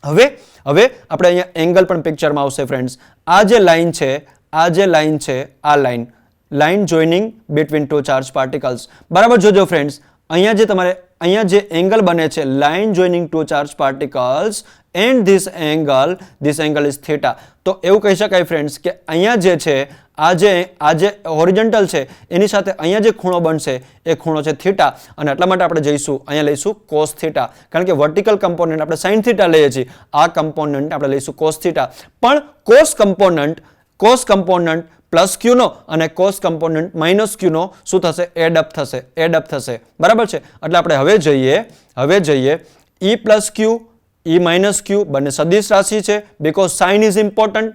હવે આપણે અહીંયા એંગલ પણ પિક્ચરમાં આવશે ફ્રેન્ડ્સ. આ જે લાઈન છે આ line joining between two charge particles. બરાબર જોજો ફ્રેન્ડ્સ, અહીંયા જે એંગલ બને છે line joining two charge particles and this angle is theta. તો એવું કહી શકાય ફ્રેન્ડ્સ કે અહીંયા જે છે આ જે હોરિઝોન્ટલ છે એની સાથે અહીંયા જે ખૂણો બનશે એ ખૂણો છે થીટા, અને એટલા માટે આપણે અહીંયા લઈશું કોસ થીટા, કારણ કે વર્ટિકલ કમ્પોનન્ટ આપણે સાઇન થીટા લઈએ છીએ, આ કમ્પોનન્ટ આપણે લઈશું કોસ થીટા. પણ કોસ કમ્પોનન્ટ પ્લસ ક્યુનો અને કોસ કમ્પોનન્ટ માઇનસ ક્યુનો શું થશે? એડઅપ થશે. બરાબર છે. એટલે આપણે હવે જોઈએ E પ્લસ ક્યુ, E માઇનસ ક્યુ બંને સદિશ રાશિ છે, બીકોઝ સાઇન ઇઝ ઇમ્પોર્ટન્ટ.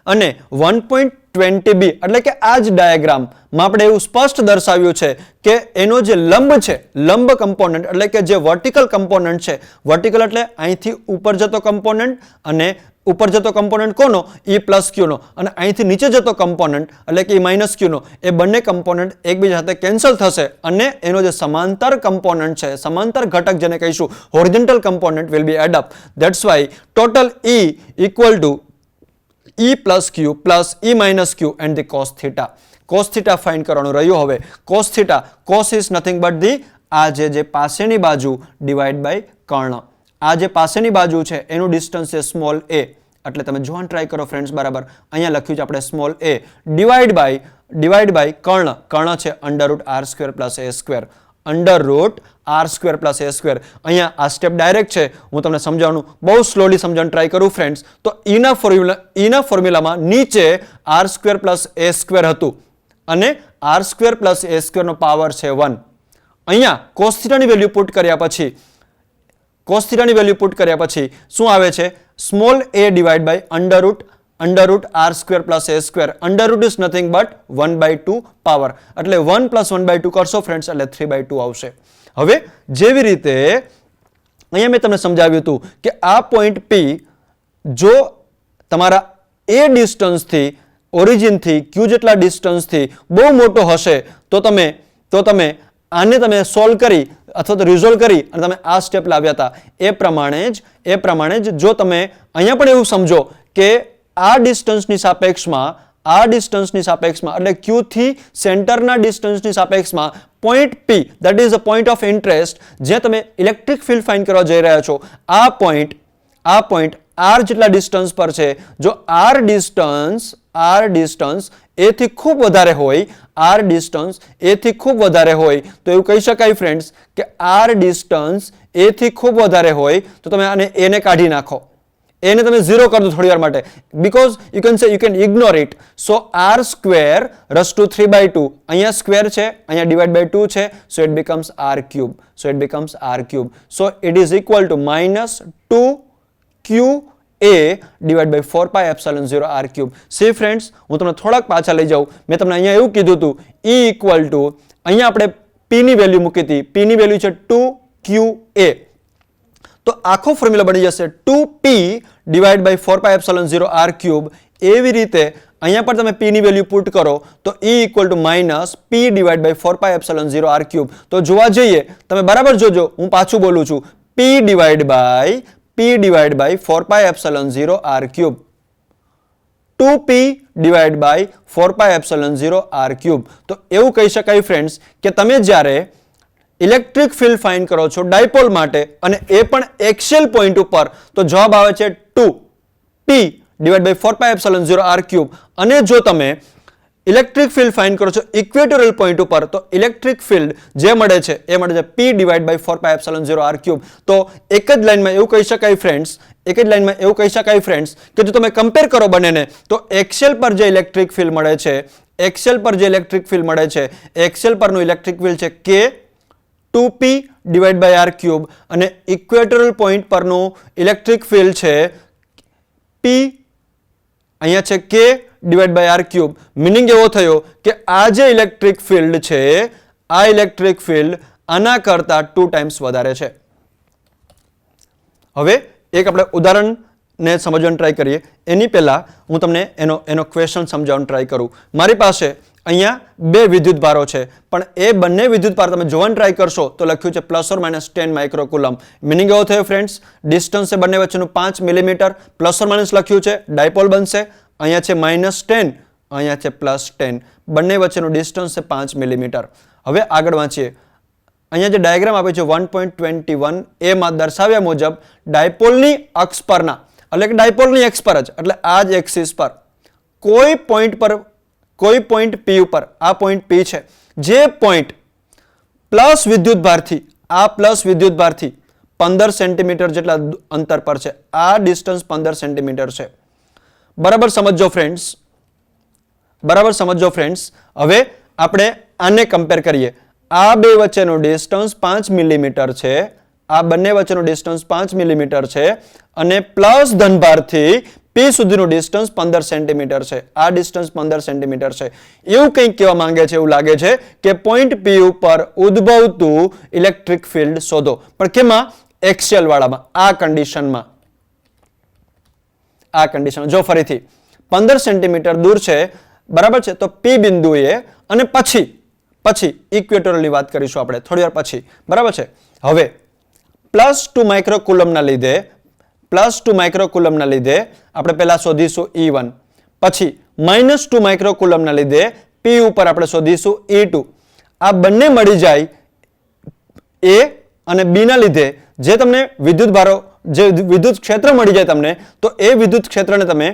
અને 1.20b એટલે કે આ જ ડાયાગ્રામમાં આપણે એવું સ્પષ્ટ દર્શાવ્યું છે કે એનો જે લંબ કમ્પોનન્ટ એટલે કે જે વર્ટિકલ કમ્પોનન્ટ છે, વર્ટિકલ એટલે અહીંથી ઉપર જતો કમ્પોનન્ટ, અને ઉપર જતો કમ્પોનન્ટ કોનો? E પ્લસ ક્યુનો, અને અહીંથી નીચે જતો કમ્પોનન્ટ એટલે કે E માઇનસ ક્યુનો. એ બંને કમ્પોનન્ટ એકબીજા સાથે કેન્સલ થશે અને એનો જે સમાંતર કમ્પોનન્ટ છે, સમાંતર ઘટક જેને કહીશું horizontal component will be add up. That's why total E equal to E plus Q plus E minus Q and the cos theta. Cos theta find કરવાનું રહ્યું. હવે cos theta, cos is nothing but the આ જે પાસેની બાજુ divide by કર્ણ. આ જે પાસેની બાજુ છે એનું ડિસ્ટન્સ છે સ્મોલ a, એટલે તમે જોવાનું ટ્રાય કરો ફ્રેન્ડ્સ. બરાબર, અહીંયા લખ્યું છે આપણે સ્મોલ a ડિવાઈડ બાય કર્ણ છે √r² plus a², √r² plus a². અહીંયા આ સ્ટેપ ડાયરેક્ટ છે, હું તમને સમજાવવાનું બહુ સ્લોલી સમજાવવાનું ટ્રાય કરું ફ્રેન્ડ્સ. તો ઈના ફોર્મ્યુલામાં નીચે r² પ્લસ a² હતું અને r² પ્લસ a² નો પાવર છે 1. અહીંયા કોસ થીટાની વેલ્યુ પુટ કર્યા પછી શું આવે છે? Small a divide by √r² plus a². Underroot is nothing but 1/2 power, એટલે 1 પ્લસ 1/2 કરશો ફ્રેન્ડ્સ એટલે 3/2 આવશે. હવે જેવી રીતે અહીંયા મેં તમને સમજાવ્યું હતું કે આ પોઈન્ટ P જો તમારા a ડિસ્ટન્સથી ઓરિજિનથી q જેટલા ડિસ્ટન્સથી બહુ મોટો હશે તો તમે આને તમે સોલ્વ કરી અથવા તો રિઝોલ્વ કરી અને તમે આ સ્ટેપ લાવ્યા હતા. એ પ્રમાણે જ જો તમે અહીંયા પણ એવું સમજો કે આ ડિસ્ટન્સની સાપેક્ષમાં એટલે q થી સેન્ટરના ડિસ્ટન્સની સાપેક્ષમાં point P that is a point of interest જે તમે ઇલેક્ટ્રિક ફિલ્ડ ફાઇન્ડ કરવા જઈ રહ્યા છો, આ પોઈન્ટ r જેટલા ડિસ્ટન્સ પર છે. જો r ડિસ્ટન્સ a થી ખૂબ વધારે હોય તો એવું કહી શકાય ફ્રેન્ડ્સ કે r ડિસ્ટન્સ a થી ખૂબ વધારે હોય તો તમે આને a ને કાઢી નાખો, એને તમે 0 કરી દો થોડી વાર માટે, because you can ignore it. so r² raised to 3/2, અહીંયા સ્ક્વેર છે, અહીંયા ડિવાઈડ બાય 2 છે, so it becomes r³. so it is equal to -2qa divide by 4πε0 r³. See friends, હું તમને થોડાક પાછા લઈ જાઉં. મેં તમને અહીંયા એવું કીધું હતું E ઇક્વલ ટુ અહીંયા આપણે P ની વેલ્યુ મૂકી હતી, P ની વેલ્યુ છે 2qa. તો આખો ફોર્મ્યુલા બની જશે 2p ડિવાઈડ બાય 4πε0 r³. એવી રીતે અહીંયા પર તમે p ની વેલ્યુ પુટ કરો તો E equal to -p divide by 4πε0 r³. તો જોવા જઈએ તમે બરાબર જોજો, હું પાછું બોલું છું, p divide by 4πε0 r³, 2p divide by 4πε0 r³. તો એવું કહી શકાય ફ્રેન્ડ્સ કે તમે જ્યારે ઇલેક્ટ્રિક ફિલ્ડ ફાઇન્ડ કરો છો ડાયપોલ માટે અને એ પણ એક્સિયલ પોઈન્ટ ઉપર, તો જવાબ આવે છે 2p ડિવાઈડ બાય 4πε0 r³. અને જો તમે ઇલેક્ટ્રિક ફિલ્ડ ફાઇન્ડ કરો છો ઇક્વેટોરિયલ પોઈન્ટ ઉપર તો ઇલેક્ટ્રિક ફિલ્ડ જે મળે છે એ મળે છે p ડિવાઈડ બાય 4πε0 r³. તો એક જ લાઈનમાં એવું કહી શકાય ફ્રેન્ડ્સ કે જો તમે કમ્પેર કરો બંનેને તો એક્સિયલ પર જે ઇલેક્ટ્રિક ફિલ્ડ મળે છે, એક્સિયલ પરનું ઇલેક્ટ્રિક ફિલ્ડ છે k 2p divide by r³ અને ઇક્વેટોરિયલ પોઈન્ટ પરનું ઇલેક્ટ્રિક ફિલ્ડ છે p, અહીંયા છે k divide by r³. Meaning એવો થયો કે આ જે ઇલેક્ટ્રિક ફિલ્ડ છે આ ઇલેક્ટ્રિક ફિલ્ડ આના કરતા 2 ટાઈમ્સ વધારે છે. હવે એક આપણે ઉદાહરણને સમજવાનું ટ્રાય કરીએ. એની પહેલા હું તમને એનો ક્વેશ્ચન સમજાવવાનું ટ્રાય કરું. મારી પાસે અહીંયા બે વિદ્યુત ભારો છે પણ એ બંને વિદ્યુત ભાર તમે જોવાનું ટ્રાય કરશો તો લખ્યું છે +or-10 માઇક્રોકુલમ. મિનિંગ એવો થયો ફ્રેન્ડ્સ, ડિસ્ટન્સ છે બંને વચ્ચેનું 5 મિલીમીટર, +or- લખ્યું છે, ડાયપોલ બનશે. અહીંયા છે -10, અહીંયા છે +10, બંને વચ્ચેનું ડિસ્ટન્સ છે 5 મિલીમીટર. હવે આગળ વાંચીએ. અહીંયા જે ડાયાગ્રામ આપે છે 1.21 એમાં દર્શાવ્યા મુજબ ડાયપોલની અક્ષ પરના, એટલે કે ડાયપોલની એક્સ પર જ, એટલે આ જ એક્સિસ પર કોઈ પોઈન્ટ P ઉપર, આ પોઈન્ટ P છે, જે પોઈન્ટ પ્લસ વિદ્યુત ભારથી, આ પ્લસ વિદ્યુત ભારથી 15 સેન્ટીમીટર જેટલા અંતર પર છે. આ ડિસ્ટન્સ 15 સેન્ટીમીટર છે. બરાબર સમજો ફ્રેન્ડ્સ, બરાબર સમજો ફ્રેન્ડ્સ. હવે આપણે આને કમ્પેર કરીએ. આ બે વચ્ચેનું ડિસ્ટન્સ 5 મિલીમીટર છે, આ બંને વચ્ચેનું ડિસ્ટન્સ 5 મિલીમીટર છે અને પ્લસ ધનભારથી P સુધીનું ડિસ્ટન્સ 15 સેન્ટીમીટર છે. આ ડિસ્ટન્સ 15 સેન્ટીમીટર છે. એવું કંઈક કહેવા માંગે છે, એવું લાગે છે કે પોઈન્ટ P ઉપર ઉદ્ભવતું ઇલેક્ટ્રિક ફિલ્ડ શોધો. પણ કેમાં? એક્સિયલ વાળામાં, આ કન્ડિશનમાં. આ કન્ડિશન જો ફરીથી 15 સેન્ટીમીટર દૂર છે, બરાબર છે, તો P બિંદુએ અને પછી ઇક્વેટોરલની વાત કરીશું આપણે થોડી વાર પછી, બરાબર છે. હવે +2 માઇક્રોકુલમના લીધે આપણે પહેલા શોધીશું E1, પછી -2 માઇક્રોકુલમના લીધે P ઉપર આપણે શોધીશું E2. આ બંને મળી જાય A અને B ના લીધે જે તમને વિદ્યુત ભારો, જે વિદ્યુત ક્ષેત્ર મળી જાય તમને, તો એ વિદ્યુત ક્ષેત્રને તમે,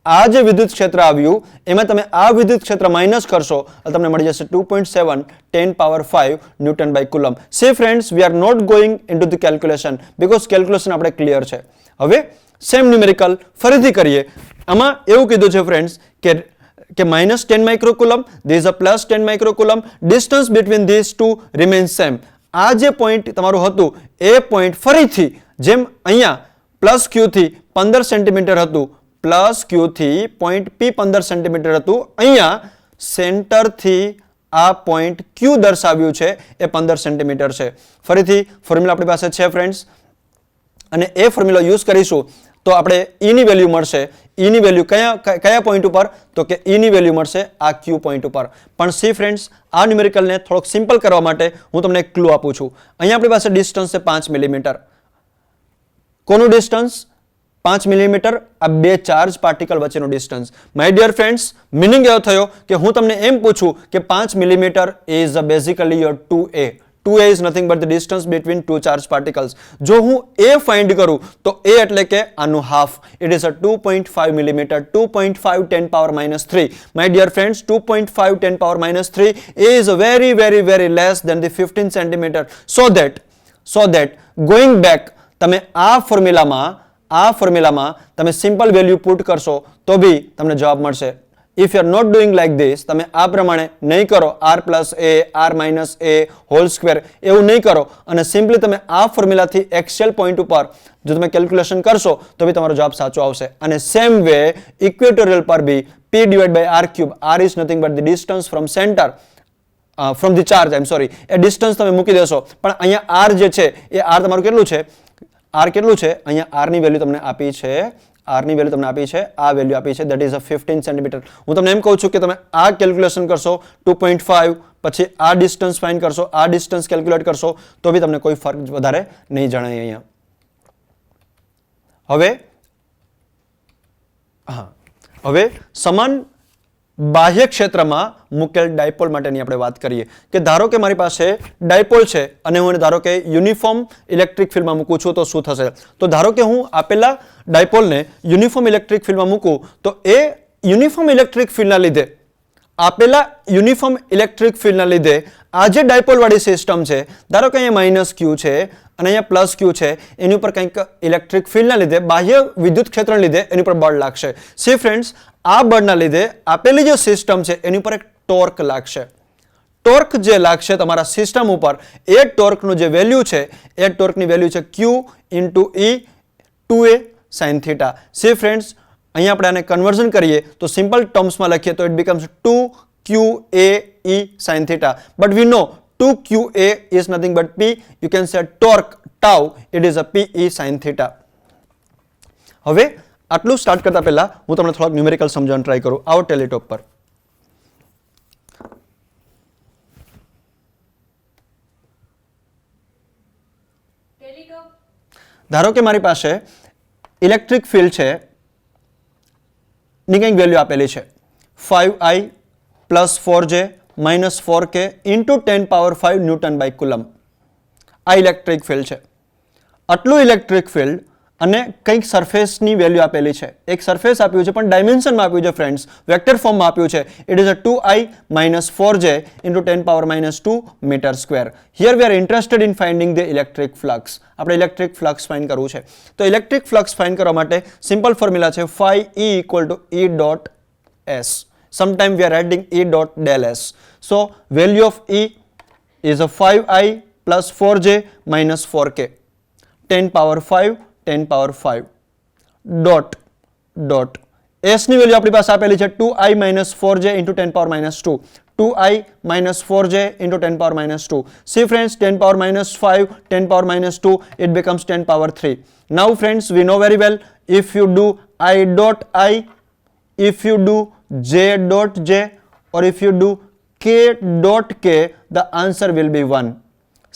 આ જે વિદ્યુત ક્ષેત્ર આવ્યું એમાં તમે આ વિદ્યુત ક્ષેત્ર માઇનસ કરશો એટલે તમને મળી જશે 2.7 10⁵ newton by coulomb. See friends, we are not going into the calculation because calculation આપણે ક્લિયર છે. હવે સેમ ન્યુમેરિકલ ફરીથી કરીએ. આમાં એવું કીધું છે ફ્રેન્ડ્સ કે -10 microcoulomb, this a +10 microcoulomb, distance between this two remains same. આ જે પોઈન્ટ તમારું હતું એ પોઈન્ટ ફરીથી જેમ અહીંયા +Q થી 15 સેન્ટીમીટર હતું, +Q થી પોઈન્ટ P 15 સેન્ટીમીટર હતું, અહીંયા સેન્ટરથી આ પોઈન્ટ Q દર્શાવ્યું છે એ 15 સેન્ટીમીટર છે. ફરીથી ફોર્મ્યુલા આપણી પાસે છે ફ્રેન્ડ્સ, અને એ ફોર્મ્યુલા યુઝ કરીશું તો આપણે E ની વેલ્યુ મળશે. E ની વેલ્યુ કયા પોઈન્ટ ઉપર? તો કે E ની વેલ્યુ મળશે આ Q પોઈન્ટ ઉપર. પણ સી ફ્રેન્ડ્સ, આ ન્યુમેરિકલને થોડોક સિમ્પલ કરવા માટે હું તમને એક ક્લુ આપું છું. અહીંયા આપણી પાસે ડિસ્ટન્સ છે 5 મિલીમીટર. કોનું ડિસ્ટન્સ? 5 મિલીમીટર. આ બે ચાર્જ પાર્ટિકલ વચ્ચેનું distance. My dear friends, meaning એવો થયો કે હું તમને એમ પૂછું કે 5 millimetre is basically your 2a. 2a is nothing but the distance between two charged particles. જો હું a find કરું તો a એટલે કે આનું half. It is a 2.5 millimeter, 2.5 10⁻³ My dear friends, 2.5 10⁻³ is very very very less than the 15 centimeter. So that going back, તમે આ ફોર્મ્યુલામાં તમે સિમ્પલ વેલ્યુ પુટ કરશો તો બી તમને જવાબ મળશે. If you are not doing like this, તમે આ પ્રમાણે નહીં કરો, r + a r - a whole square એવું નહીં કરો અને સિમ્પલી તમે આ ફોર્મ્યુલાથી એક્સિયલ પોઈન્ટ ઉપર જો તમે કેલ્ક્યુલેશન કરશો તો બી તમારો જવાબ સાચો આવશે. અને સેમ વે ઇક્વેટોરિયલ પર બી P/r³, r is nothing but the distance from center from the charge, I'm sorry, A distance તમે મૂકી દેશો. પણ અહીંયા r જે છે એ r તમારું કેટલું છે? r કેટલું છે? અહીંયા r ની વેલ્યુ તમને આપી છે, r ની વેલ્યુ તમને આપી છે, આ વેલ્યુ આપી છે, that is a 15 સેન્ટીમીટર. હું તમને એમ કહું છું કે તમે આ કેલ્ક્યુલેશન કરશો 2.5, પછી આ ડિસ્ટન્સ ફાઇન્ડ કરશો, આ ડિસ્ટન્સ કેલ્ક્યુલેટ કરશો તો બી તમને કોઈ ફરક વધારે નહીં જણાય અહીંયા. હવે સમાન બાહ્ય ક્ષેત્રમાં મુકેલ ડાયપોલ માટેની આપણે વાત કરીએ કે ધારો કે મારી પાસે ડાયપોલ છે અને હું ધારો કે યુનિફોર્મ ઇલેક્ટ્રિક ફિલ્ડમાં મૂકું છું તો શું થશે? તો ધારો કે હું આપેલા ડાયપોલને યુનિફોર્મ ઇલેક્ટ્રિક ફિલ્ડમાં મૂકું તો એ યુનિફોર્મ ઇલેક્ટ્રિક ફિલ્ડના લીધે, આપેલા યુનિફોર્મ ઇલેક્ટ્રિક ફિલ્ડના લીધે આ જે ડાયપોલ વાળી સિસ્ટમ છે, ધારો કે અહીંયા -Q છે અને અહીંયા +Q છે, એની ઉપર કંઈક ઇલેક્ટ્રિક ફિલ્ડના લીધે, બાહ્ય વિદ્યુત ક્ષેત્રના લીધે એની ઉપર બળ લાગશે. સી ફ્રેન્ડ્સ, આ બળના લીધે આપેલી જે સિસ્ટમ છે એની ઉપર એક ટોર્ક લાગશે. ટોર્ક જે લાગશે તમારા સિસ્ટમ ઉપર, એ ટોર્કનું જે વેલ્યુ છે એ ટોર્કની વેલ્યુ છે Q × E 2a sin θ. See friends, અહીંયા આપણે આને કન્વર્ઝન કરીએ તો સિમ્પલ ટર્મ્સમાં લખીએ તો it becomes 2QA E sin θ. But we know 2QA is nothing but P. You can say torque tau, it is a PE sin θ. હવે આટલું સ્ટાર્ટ કરતા પહેલા હું તમને થોડાક ન્યુમેરિકલ સમજાવવાનું ટ્રાય કરું. આવો ટેલિટોપ પર. ધારો કે મારી પાસે ઇલેક્ટ્રિક ફિલ્ડ છે ની કંઈક વેલ્યુ આપેલી છે 5I પ્લસ 4J માઇનસ 4K into 10⁵ newton by coulomb. આ ઇલેક્ટ્રિક ફિલ્ડ છે. આટલું ઇલેક્ટ્રિક ફિલ્ડ અને કંઈક સરફેસની વેલ્યુ આપેલી છે. એક સરફેસ આપ્યું છે પણ ડાયમેન્શનમાં આપ્યું છે ફ્રેન્ડ્સ, વેક્ટર ફોર્મમાં આપ્યું છે. It is a 2I minus 4J into 10⁻²મીટર square. Here we are interested in finding the electric flux. આપણે ઇલેક્ટ્રિક ફ્લક્સ ફાઇન્ડ કરવું છે. તો ઇલેક્ટ્રિક ફ્લક્સ ફાઇન્ડ કરવા માટે સિમ્પલ ફોર્મ્યુલા છે phi E equal to E dot S. Sometime we are adding E dot del S. So value of E is a 5I plus 4J minus 4K. 10⁵ 10⁵ dot S ની value આપણી પાસે આપેલી છે 2I minus 4J into 10⁻². 2I minus 4J into 10⁻². See friends, 10⁻⁵, 10⁻², it becomes 10⁻3. Now friends, we know very well, if you do I dot I, if you do J dot J, or if you do K dot K, the answer will be 1.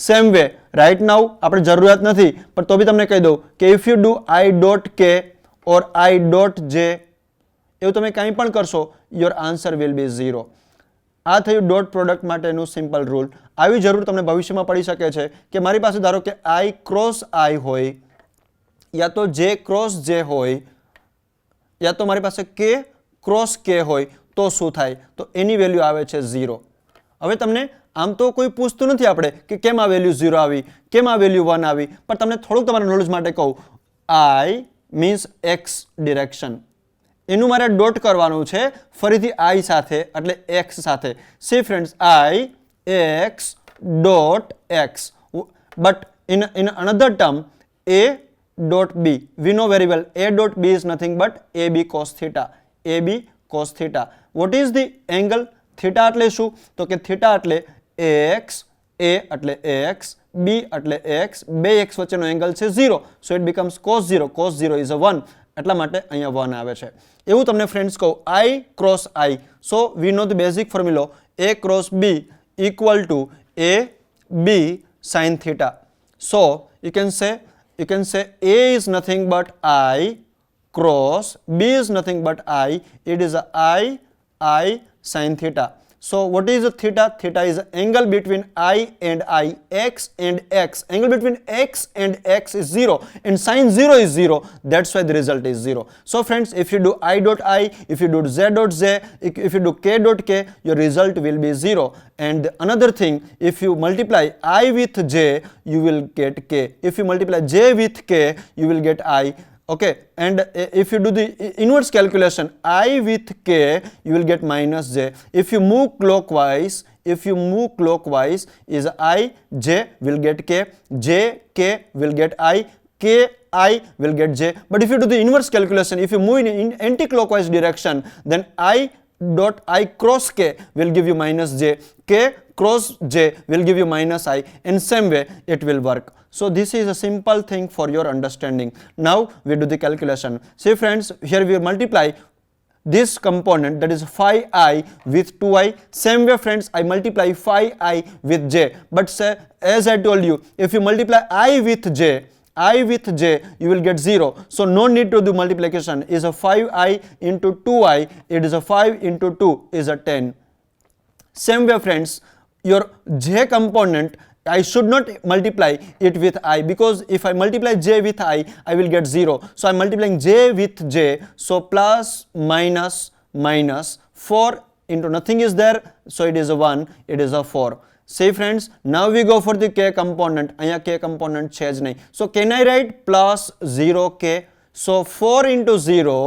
Same way right now આપણે જરૂરિયાત નથી પણ તો બી તમને કહી દઉં કે if you do I dot K or I dot J, એવું તમે કંઈ પણ કરશો યોર આન્સર વિલ બી 0. આ થયું ડોટ પ્રોડક્ટ માટેનું સિમ્પલ રૂલ. આવી જરૂર તમને ભવિષ્યમાં પડી શકે છે કે મારી પાસે ધારો કે I ક્રોસ I હોય યા તો J ક્રોસ J હોય યા તો મારી પાસે K ક્રોસ K હોય તો શું થાય? તો એની વેલ્યુ આવે છે 0. હવે તમને આમ તો કોઈ પૂછતું નથી આપણે કે કેમ આ વેલ્યુ 0 આવી, કેમ આ વેલ્યુ 1 આવી, પણ તમને થોડુંક તમારા નોલેજ માટે કહું. I મીન્સ X ડિરેક્શન, એનું મારે ડોટ કરવાનું છે ફરીથી I સાથે એટલે X સાથે. C friends, I X dot X, but in another term A dot B, we know very well A dot B is nothing but AB cos theta. AB cos theta. What is the angle? Theta એટલે શું? તો કે theta એટલે AX, A એટલે AX, B એટલે AX, બે X વચ્ચેનો angle છે 0. So it becomes cos 0. cos 0 is a 1. એટલા માટે અહીંયા 1 આવે છે. એવું તમને ફ્રેન્ડ્સ કહું I cross I. So we know the basic ફોર્મ્યુલો A cross B equal to A B sin theta. સો you can say A is nothing but I cross B is nothing but I. It is a I sin theta. So what is a theta? Theta is the angle between I and I, X and X. Angle between X and X is 0 and sin 0 is 0. That's why the result is 0. So friends, if you do I dot I, if you do Z dot Z, if you do K dot K, your result will be 0. And another thing, if you multiply I with J, you will get K. If you multiply J with K, you will get I. Okay, and if you do the inverse calculation I with K, you will get minus J. If you move clockwise is I, J will get K, J, K will get I, K, I will get J. But if you do the inverse calculation, if you move in anti-clockwise direction, then I dot I cross K will give you minus J, K cross J will give you minus I, and same way it will work. So this is a simple thing for your understanding. Now we do the calculation. See friends, here we multiply this component, that is phi I with 2I. Same way friends, I multiply phi I with J. But say, as I told you, if you multiply I with J, you will get 0. So no need to do multiplication. Is a 5I into 2I, it is a 5 into 2 is a 10. Same way friends, your J component, I should not multiply it with I, because if I multiply J with I will get 0. So I am multiplying J with J. So plus minus minus 4 into nothing is there. So it is a 1, it is a 4. See friends, now we go for the K component. અહીંયા K component છે જ નહીં. So can I write plus 0K? So 4 into 0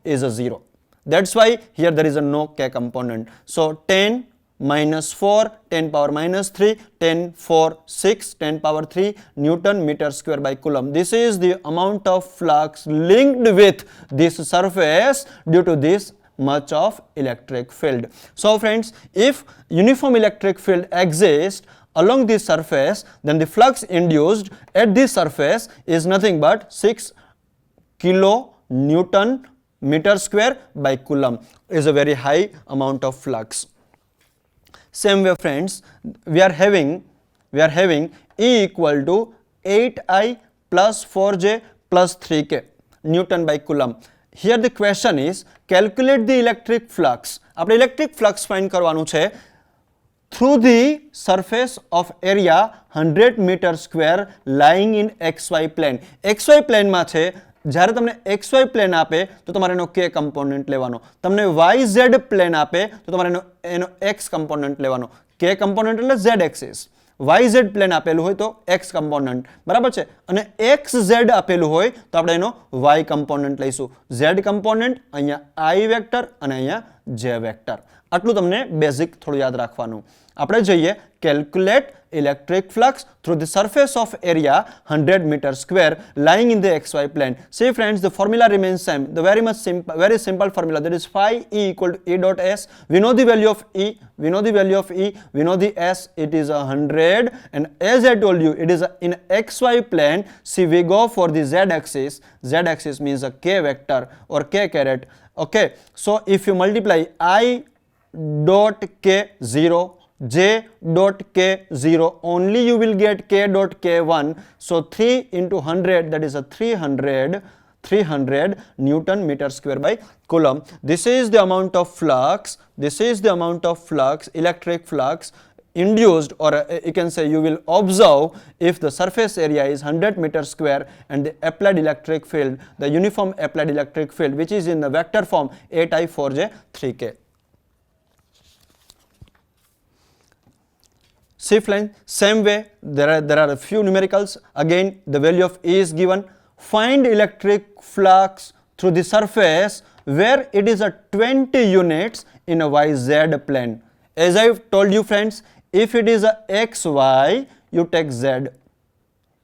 is a 0. That's why here there is a no K component. So 10 minus 4, 10 power minus 3, 10, 4, 6, 10 power 3 Newton meter square by Coulomb. This is the amount of flux linked with this surface due to this much of electric field. So friends, if uniform electric field exists along this surface, then the flux induced at this surface is nothing but 6 kilo Newton meter square by Coulomb. Is a very high amount of flux. Same way friends, we are having E equal to 8I plus 4J plus 3K Newton by Coulomb. Here the question is calculate the electric flux. આપણે electric flux find કરવાનું છે through the surface of area 100 meter square lying in XY plane. XY plane માં છે જ્યારે તમને XY plane આપે તો તમારે એનો K કમ્પોનન્ટ લેવાનો, તમને YZ પ્લેન આપે તો તમારે એનો X કમ્પોનન્ટ લેવાનો. K કમ્પોનન્ટ એટલે Z એક્સિસ, YZ પ્લેન આપેલું હોય તો X કમ્પોનન્ટ, બરાબર છે, અને XZ આપેલું હોય તો આપણે એનો Y કમ્પોનન્ટ લઈશું. Z કમ્પોનન્ટ અહીંયા I વેક્ટર અને અહીંયા J વેક્ટર. આટલું તમને બેઝિક થોડું યાદ રાખવાનું. આપણે જોઈએ calculate electric flux through the surface of area 100 meter square lying in the XY plane. See friends, the formula remains same. The very simple formula, that is phi E equal to E dot S. We know the value of E, we know the value of E, we know the S, it is 100, and as I told you, it is in XY plane. See, we go for the Z axis. Z axis means a K vector or K caret. Okay, so if you multiply I dot K 0, J dot K 0, only you will get K dot K1. So 3 into 100, that is a 300 Newton meter square by Coulomb. This is the amount of flux, this is the amount of flux, electric flux induced, or you can say you will observe if the surface area is 100 meter square and the applied electric field, the uniform applied electric field, which is in the vector form 8I 4J 3K. See friends, same way there are a few numericals. Again, the value of E is given. Find electric flux through the surface where it is a 20 units in a YZ plane. As I have told you friends, if it is a XY, you take Z.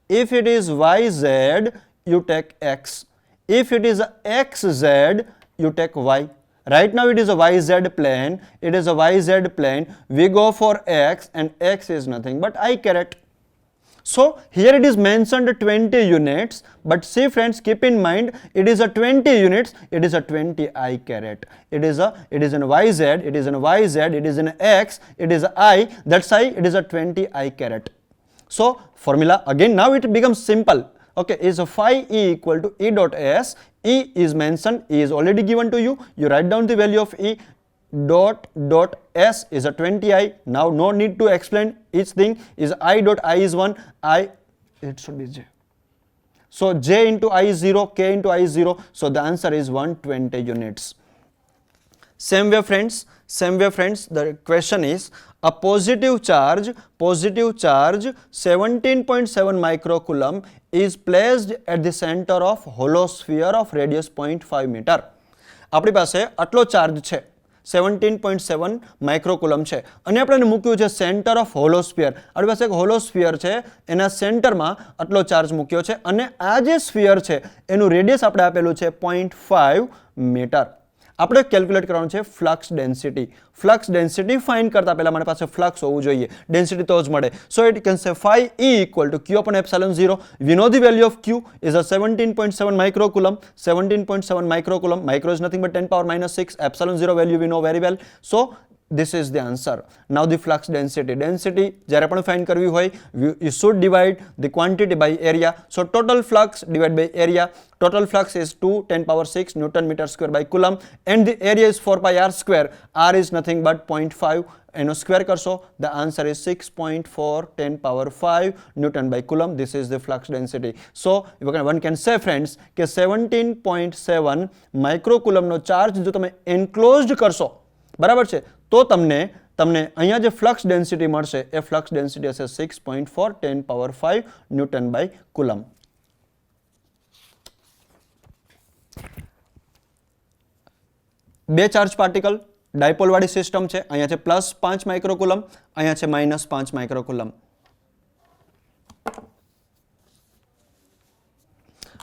If it is YZ, you take X. If it is a XZ, you take Y. Right now it is a YZ plane, it is a YZ plane, we go for X and X is nothing but I caret. So here it is mentioned 20 units, but see friends, keep in mind it is a 20 units, it is a 20 I caret. It is in YZ, it is in YZ, it is in X, it is I, that's why it is a 20 I caret. So formula again, now it becomes simple. Okay, is a phi E equal to E dot S. E is mentioned, E is already given to you. You write down the value of E. Dot S is a 20I. Now no need to explain each thing. Is I dot I is 1, I, it should be J. So J into I is 0, K into I is 0. So the answer is 120 units. Same way friends, the question is a positive charge 17.7 microcoulomb is placed at the center of hollow sphere of radius 0.5 meter. આપણી પાસે આટલો charge છે 17.7 માઇક્રોકુલમ છે અને આપણે એને મૂક્યું છે સેન્ટર ઓફ હોલો સ્ફિયર. આપણી પાસે એક હોલો સ્ફિયર છે, એના સેન્ટરમાં આટલો ચાર્જ મૂક્યો છે અને આ જે સ્ફિયર છે એનું રેડિયસ આપણે આપેલું છે 0.5 મીટર. આપણે કેલ્ક્યુલેટ કરવાનું છે flux density. Flux density find કરતા પહેલા મારી પાસે ફ્લક્સ હોવું જોઈએ, ડેન્સિટી તો જ મળે. So it can say phi E equal to Q upon epsilon 0. We know the value of Q is a 17.7 microcoulomb. 17.7 microcoulomb. Micro is nothing but 10 power minus 6. Epsilon 0 value we know very well. So this is the answer. Now the flux density. Density જ્યારે પણ find કરવી હોય, you should divide the quantity by area. So total flux divided by area. Total flux is 2 10 power 6 Newton meter square by Coulomb, and the area is 4 pi r square. R is nothing but 0.5. એનો square કરશો, the answer is 6.4 10 power 5 Newton by Coulomb. This is the flux density. So one can say friends કે 17.7 માઇક્રોકુલમનો charge જો તમે enclosed કરશો, બરાબર છે, તો તમને અહીંયા જે ફ્લક્સ ડેન્સિટી મળશે એ ફ્લક્સ ડેન્સિટી હશે 6.4 10 power 5 ન્યૂટન બાય કુલમ. બે ચાર્જ પાર્ટિકલ ડાયપોલ વાળી સિસ્ટમ છે. અહીંયા છે +5 માઇક્રોકુલમ, અહીંયા છે -5 માઇક્રોકુલમ.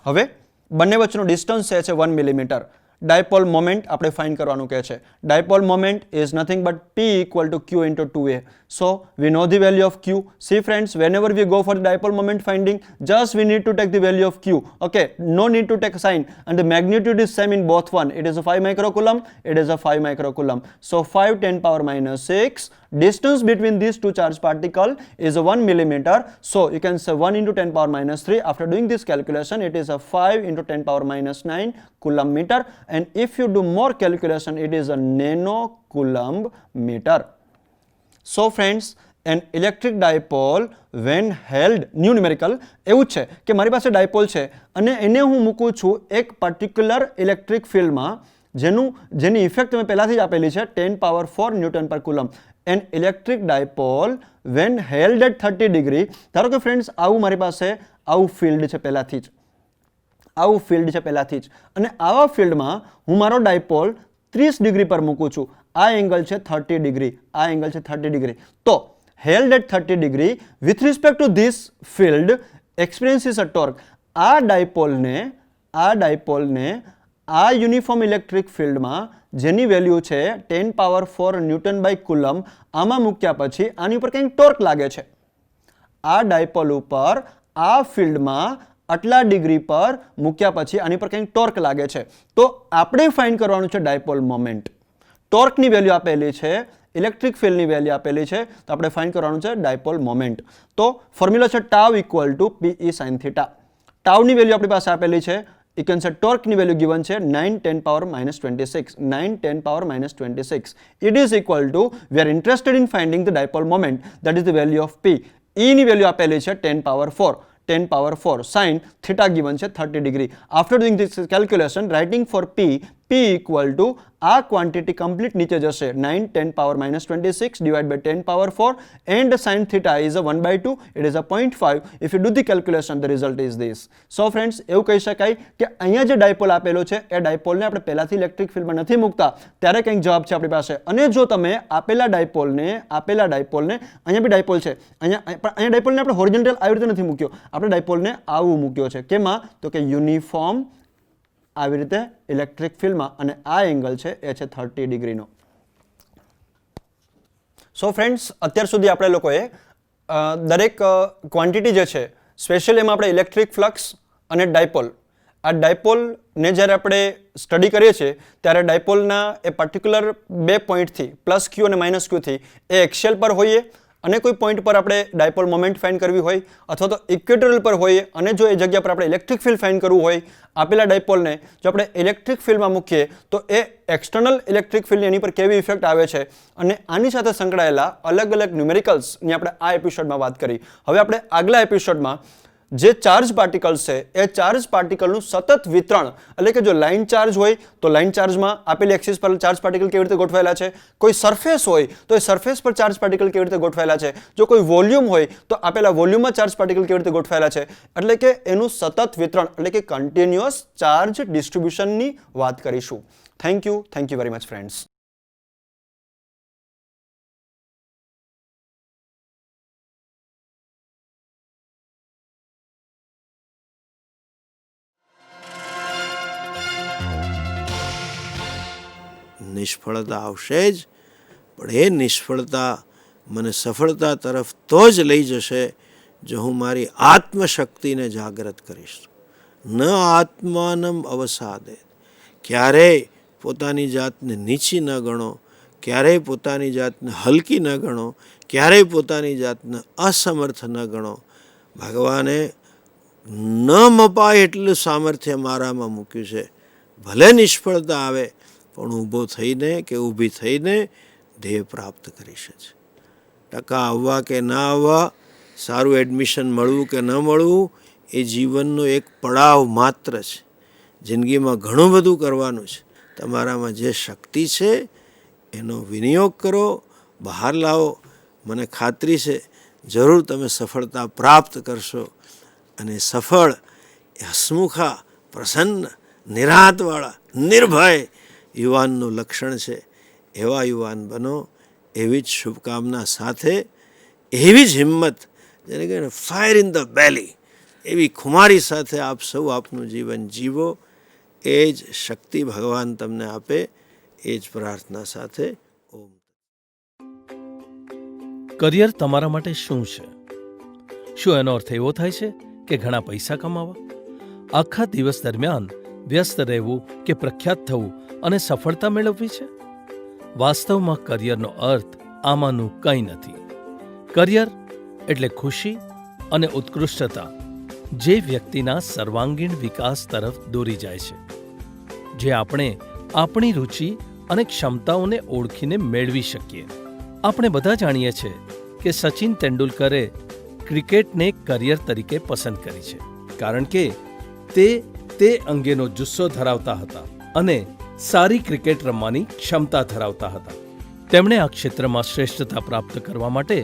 હવે બંને વચ્ચેનો ડિસ્ટન્સ છે 1 મિલીમીટર. ડાયપોલ મોમેન્ટ આપણે ફાઇન્ડ કરવાનું કહે છે. Dipole moment is nothing but P equal to Q into 2A. So we know the value of Q. See friends, whenever we go for the dipole moment finding, just we need to take the value of Q. Okay, no need to take a sign, and the magnitude is same in both one. It is a 5 microcoulomb, it is a 5 microcoulomb. So 5 10 power minus 6 Distance between these two charged particles is 1 millimeter. So you can say 1 into 10 power minus 3. After doing this calculation, it is a 5 into 10 power minus 9 coulomb meter. And if you do more calculation, it is a nano coulomb meter. So friends, an electric dipole when held, new numerical એવું છે કે મારી પાસે dipole છે અને એને હું મૂકું છું એક પર્ટિક્યુલર ઇલેક્ટ્રિક ફિલ્ડમાં જેની ઇફેક્ટ મેં પહેલાથી જ આપેલી છે 10 power 4 ન્યૂટન પર coulomb. An electric dipole when held at 30 degree. ધારો કે ફ્રેન્ડ્સ આવું મારી પાસે આવું ફિલ્ડ છે પહેલાથી જ અને આવા ફિલ્ડમાં હું મારો ડાયપોલ 30 ડિગ્રી પર મૂકું છું. આ એંગલ છે 30 ડિગ્રી. તો held at 30 degree with respect to this field experiences a torque. આ ડાયપોલને આ યુનિફોર્મ ઇલેક્ટ્રિક ફિલ્ડમાં જેની વેલ્યુ છે 10 power 4 ન્યૂટન બાય કુલમ, આમાં મૂક્યા પછી આની ઉપર કંઈક ટોર્ક લાગે છે. આ ડાયપોલ ઉપર આ ફિલ્ડમાં આટલા ડિગ્રી પર મૂક્યા પછી આની પર કંઈક ટોર્ક લાગે છે. તો આપણે ફાઇન્ડ કરવાનું છે ડાયપોલ મોમેન્ટ. ટોર્કની વેલ્યુ આપેલી છે, ઇલેક્ટ્રિક ફિલ્ડની વેલ્યુ આપેલી છે, તો આપણે ફાઇન્ડ કરવાનું છે ડાયપોલ મોમેન્ટ. તો ફોર્મ્યુલા છે tau equal to PE sine theta. ટાઉની વેલ્યુ આપણી પાસે આપેલી છે. You can say torque value given છે 9 10 power minus 26. 9 10 power minus 26. It is equal to, we are interested in finding the dipole moment, that is the value of P. E ની value આપેલી છે 10 power 4 sin theta given છે 30 degree. After doing this calculation, writing for P equal to આ quantity complete નીચે જશે 9 10 power minus 26 divided by 10 power 4 and sin theta is a 1 by 2, it is a 0.5. If you do the calculation, the result is this. So friends, એવું કહી શકાય કે અહીંયા જે dipole આપેલો છે એ ડાયપોલને આપણે પહેલાથી ઇલેક્ટ્રિક ફિલ્ડમાં નથી મૂકતા ત્યારે કંઈક જવાબ છે આપણી પાસે. અને જો તમે આપેલા ડાયપોલને અહીંયા બી ડાયપોલ છે, અહીંયા ડાયપોલને આપણે હોરિઝોન્ટલ આવી રીતે નથી મૂક્યો, આપણે ડાયપોલને આવું મૂક્યો છે. કેમાં? તો કે યુનિફોર્મ આવી રીતે ઇલેક્ટ્રિક ફિલ્ડમાં, અને આ એંગલ છે એ છે 30 ડિગ્રીનો. સો ફ્રેન્ડ્સ, અત્યાર સુધી આપણે લોકોએ દરેક ક્વોન્ટિટી જે છે સ્પેશિયલી એમાં આપણે ઇલેક્ટ્રિક ફ્લક્સ અને ડાયપોલ, આ ડાયપોલને જ્યારે આપણે સ્ટડી કરીએ છીએ ત્યારે ડાયપોલના એ પર્ટિક્યુલર બે પોઈન્ટથી પ્લસ ક્યુ અને માઇનસ ક્યુથી એ એક્સિયલ પર હોઈએ અને કોઈ પોઈન્ટ પર આપણે ડાયપોલ મોમેન્ટ ફાઇન્ડ કરવી હોય અથવા તો ઇક્વેટોરિયલ પર હોઈએ અને જો એ જગ્યા પર આપણે ઇલેક્ટ્રિક ફિલ્ડ ફાઇન્ડ કરવું હોય, આપેલા ડાયપોલને જો આપણે ઇલેક્ટ્રિક ફિલ્ડમાં મૂકીએ તો એ એક્સટર્નલ ઇલેક્ટ્રિક ફિલ્ડની એની પર કેવી ઇફેક્ટ આવે છે અને આની સાથે સંકળાયેલા અલગ અલગ ન્યુમેરિકલ્સની આપણે આ એપિસોડમાં વાત કરી. હવે આપણે આગલા એપિસોડમાં જે ચાર્જ પાર્ટિકલ્સ છે એ ચાર્જ પાર્ટિકલનું સતત વિતરણ, એટલે કે જો લાઇન ચાર્જ હોય તો લાઇન ચાર્જમાં આપેલી એક્સિસ પર ચાર્જ પાર્ટિકલ કેવી રીતે ગોઠવાયેલા છે, કોઈ સરફેસ હોય તો એ સરફેસ પર ચાર્જ પાર્ટિકલ કેવી રીતે ગોઠવાયેલા છે, જો કોઈ વોલ્યુમ હોય તો આપેલા વોલ્યુમમાં ચાર્જ પાર્ટિકલ કેવી રીતે ગોઠવાયેલા છે, એટલે કે એનું સતત વિતરણ એટલે કે કન્ટિન્યુઅસ ચાર્જ ડિસ્ટ્રીબ્યુશનની વાત કરીશું. Thank you very much friends. નિષ્ફળતા આવશે જ, પણ એ નિષ્ફળતા મને સફળતા તરફ તો જ લઈ જશે જો હું મારી આત્મશક્તિને જાગૃત કરીશ. ન આત્માનમ અવસાદે, ક્યારેય પોતાની જાતને નીચી ન ગણો, ક્યારેય પોતાની જાતને હલકી ન ગણો, ક્યારેય પોતાની જાતને અસમર્થ ન ગણો. ભગવાને ન મપાય એટલું સામર્થ્ય મારામાં મૂક્યું છે. ભલે નિષ્ફળતા આવે પણ ઊભો થઈને કે ઊભી થઈને ધ્યેય પ્રાપ્ત કરીશ જ. ટકા આવવા કે ના આવવા, સારું એડમિશન મળવું કે ન મળવું, એ જીવનનો એક પડાવ માત્ર છે. જિંદગીમાં ઘણું બધું કરવાનું છે. તમારામાં જે શક્તિ છે એનો વિનિયોગ કરો, બહાર લાવો. મને ખાતરી છે જરૂર તમે સફળતા પ્રાપ્ત કરશો. અને સફળ એ હસમુખા, પ્રસન્ન, નિરાંતવાળા, નિર્ભય યુવાનનું લક્ષણ છે. એવા યુવાન બનો, એવી જ શુભકામના સાથે, એવી જ હિંમત, જેને કહે ને ફાયર ઇન ધ બેલી, એવી ખુમારી સાથે આપ સૌ આપનું જીવન જીવો. એ જ શક્તિ ભગવાન તમને આપે, એ જ પ્રાર્થના સાથે. ઓમ. કરિયર તમારા માટે શું છે? શું એનો અર્થ એવો થાય છે કે ઘણા પૈસા કમાવા, આખા દિવસ દરમિયાન વ્યસ્ત રહેવું કે પ્રખ્યાત થવું અને સફળતા મેળવવી છે? વાસ્તવમાં કરિયરનો અર્થ આમાંનું કંઈ નથી. કરિયર એટલે ખુશી અને ઉત્કૃષ્ટતા જે વ્યક્તિના સર્વાંગીણ વિકાસ તરફ દોરી જાય છે, જે આપણે આપણી રુચિ અને ક્ષમતાઓને ઓળખીને મેળવી શકીએ. આપણે બધા જાણીએ છીએ કે સચિન તેંડુલકરે ક્રિકેટને કરિયર તરીકે પસંદ કરી છે, કારણ કે તે અંગેનો જુસ્સો ધરાવતા હતા અને સારી ક્રિકેટ રમવાની ક્ષમતા ધરાવતા હતા. તેમણે આ ક્ષેત્રમાં શ્રેષ્ઠતા પ્રાપ્ત કરવા માટે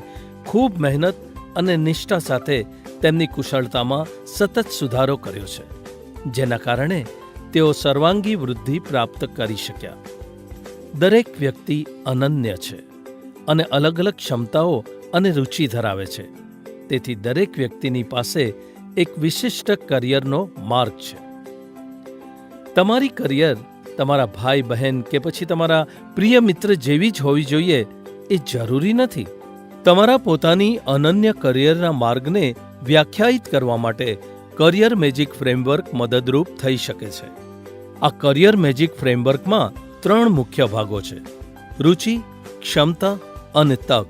ખૂબ મહેનત અને નિષ્ઠા સાથે તેમની કુશળતામાં સતત સુધારો કર્યો છે, જેના કારણે તેઓ સર્વાંગી વૃદ્ધિ પ્રાપ્ત કરી શક્યા. દરેક વ્યક્તિ અનન્ય છે અને અલગ અલગ ક્ષમતાઓ અને રુચિ ધરાવે છે. તેથી દરેક વ્યક્તિની પાસે એક વિશિષ્ટ કરિયરનો માર્ગ છે. તમારી કરિયર તમારા ભાઈ બહેન કે પછી તમારા પ્રિય મિત્ર જેવી જ હોવી જોઈએ એ જરૂરી નથી. તમારા પોતાની અનન્ય કરિયરના માર્ગને વ્યાખ્યાયિત કરવા માટે કરિયર મેજિક ફ્રેમવર્ક મદદરૂપ થઈ શકે છે. આ કરિયર મેજિક ફ્રેમવર્કમાં 3 મુખ્ય ભાગો છે: રુચિ, ક્ષમતા અને તક.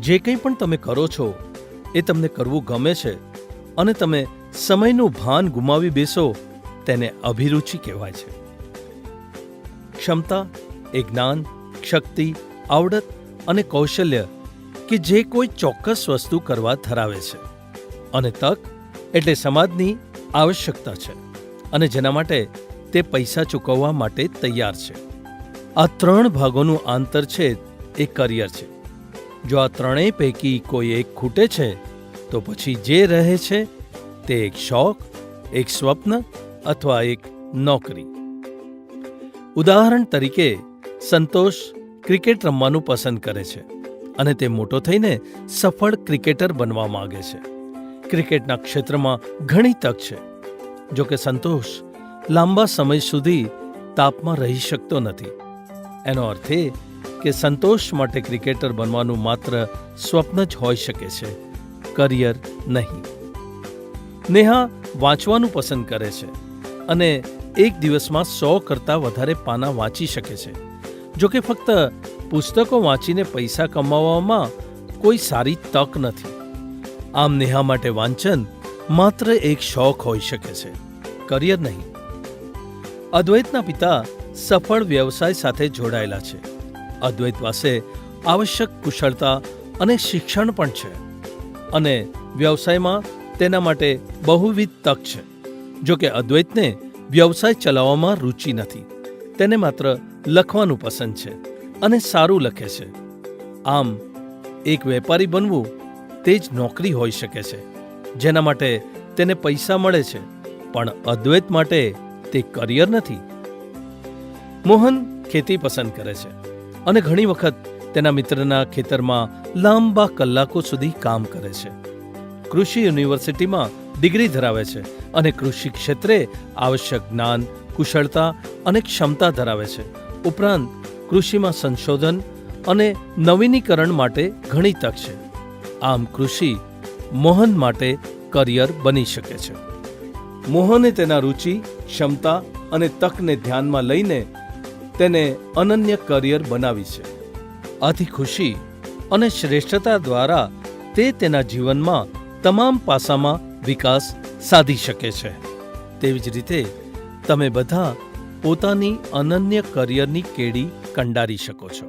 જે કંઈ પણ તમે કરો છો એ તમને કરવું ગમે છે અને તમે સમયનું ભાન ગુમાવી બેસો તેને અભિરુચિ કહેવાય છે. ક્ષમતા એ જ્ઞાન, શક્તિ, આવડત અને કૌશલ્ય કે જે કોઈ ચોક્કસ વસ્તુ કરવા ધરાવે છે. અને તક એટલે સમાજની આવશ્યકતા છે અને જેના માટે તે પૈસા ચૂકવવા માટે તૈયાર છે. આ 3 ભાગોનું આંતરછેદ એ કરિયર છે. જો આ ત્રણેય પૈકી કોઈ એક ખૂટે છે તો પછી જે રહે છે તે એક શોખ, એક સ્વપ્ન અથવા એક નોકરી. ઉદાહરણ તરીકે, સંતોષ ક્રિકેટ રમવાનું પસંદ કરે છે અને તે મોટો થઈને સફળ ક્રિકેટર બનવા માંગે છે. ક્રિકેટના ક્ષેત્રમાં ઘણી તક છે. જો કે સંતોષ લાંબા સમય સુધી તાપમાં રહી શકતો નથી. એનો અર્થ એ કે સંતોષ માટે ક્રિકેટર બનવાનું માત્ર સ્વપ્ન જ હોઈ શકે છે, કરિયર નહીં. નેહા વાંચવાનું પસંદ કરે છે અને એક દિવસમાં 100 કરતાં વધારે પાના વાંચી શકે છે. જો કે ફક્ત પુસ્તકો વાંચીને પૈસા કમાવવામાં કોઈ સારી તક નથી. આમ નેહા માટે વાંચન માત્ર એક શોખ હોઈ શકે છે, કરિયર નહીં. અદ્વૈતના પિતા સફળ વ્યવસાય સાથે જોડાયેલા છે. અદ્વૈત પાસે આવશ્યક કુશળતા અને શિક્ષણ પણ છે અને વ્યવસાયમાં તેના માટે બહુવિધ તક છે. જો કે અદ્વૈતને વ્યવસાય ચલાવવામાં રુચિ નથી. તેને માત્ર લખવાનું પસંદ છે અને સારું લખે છે. આમ એક વેપારી બનવું તે જ નોકરી હોઈ શકે છે જેના માટે તેને પૈસા મળે છે, પણ અદ્વૈત માટે તે કરિયર નથી. મોહન ખેતી પસંદ કરે છે અને ઘણી વખત તેના મિત્રના ખેતરમાં લાંબા કલાકો સુધી કામ કરે છે. કૃષિ યુનિવર્સિટીમાં ડિગ્રી ધરાવે છે અને કૃષિ ક્ષેત્રે આવશ્યક જ્ઞાન, કુશળતા અને ક્ષમતા ધરાવે છે. ઉપરાંત કૃષિમાં સંશોધન અને નવીનીકરણ માટે ઘણી તક છે. આમ કૃષિ મોહન માટે કરિયર બની શકે છે. મોહને તેના રુચિ, ક્ષમતા અને તકને ધ્યાનમાં લઈને તેને અનન્ય કરિયર બનાવી છે. આથી ખુશી અને શ્રેષ્ઠતા દ્વારા તે તેના જીવનમાં તમામ પાસામાં વિકાસ સાધી શકે છે. તેવી જ રીતે તમે બધા પોતાની અનન્ય કરિયરની કેડી કંડારી શકો છો.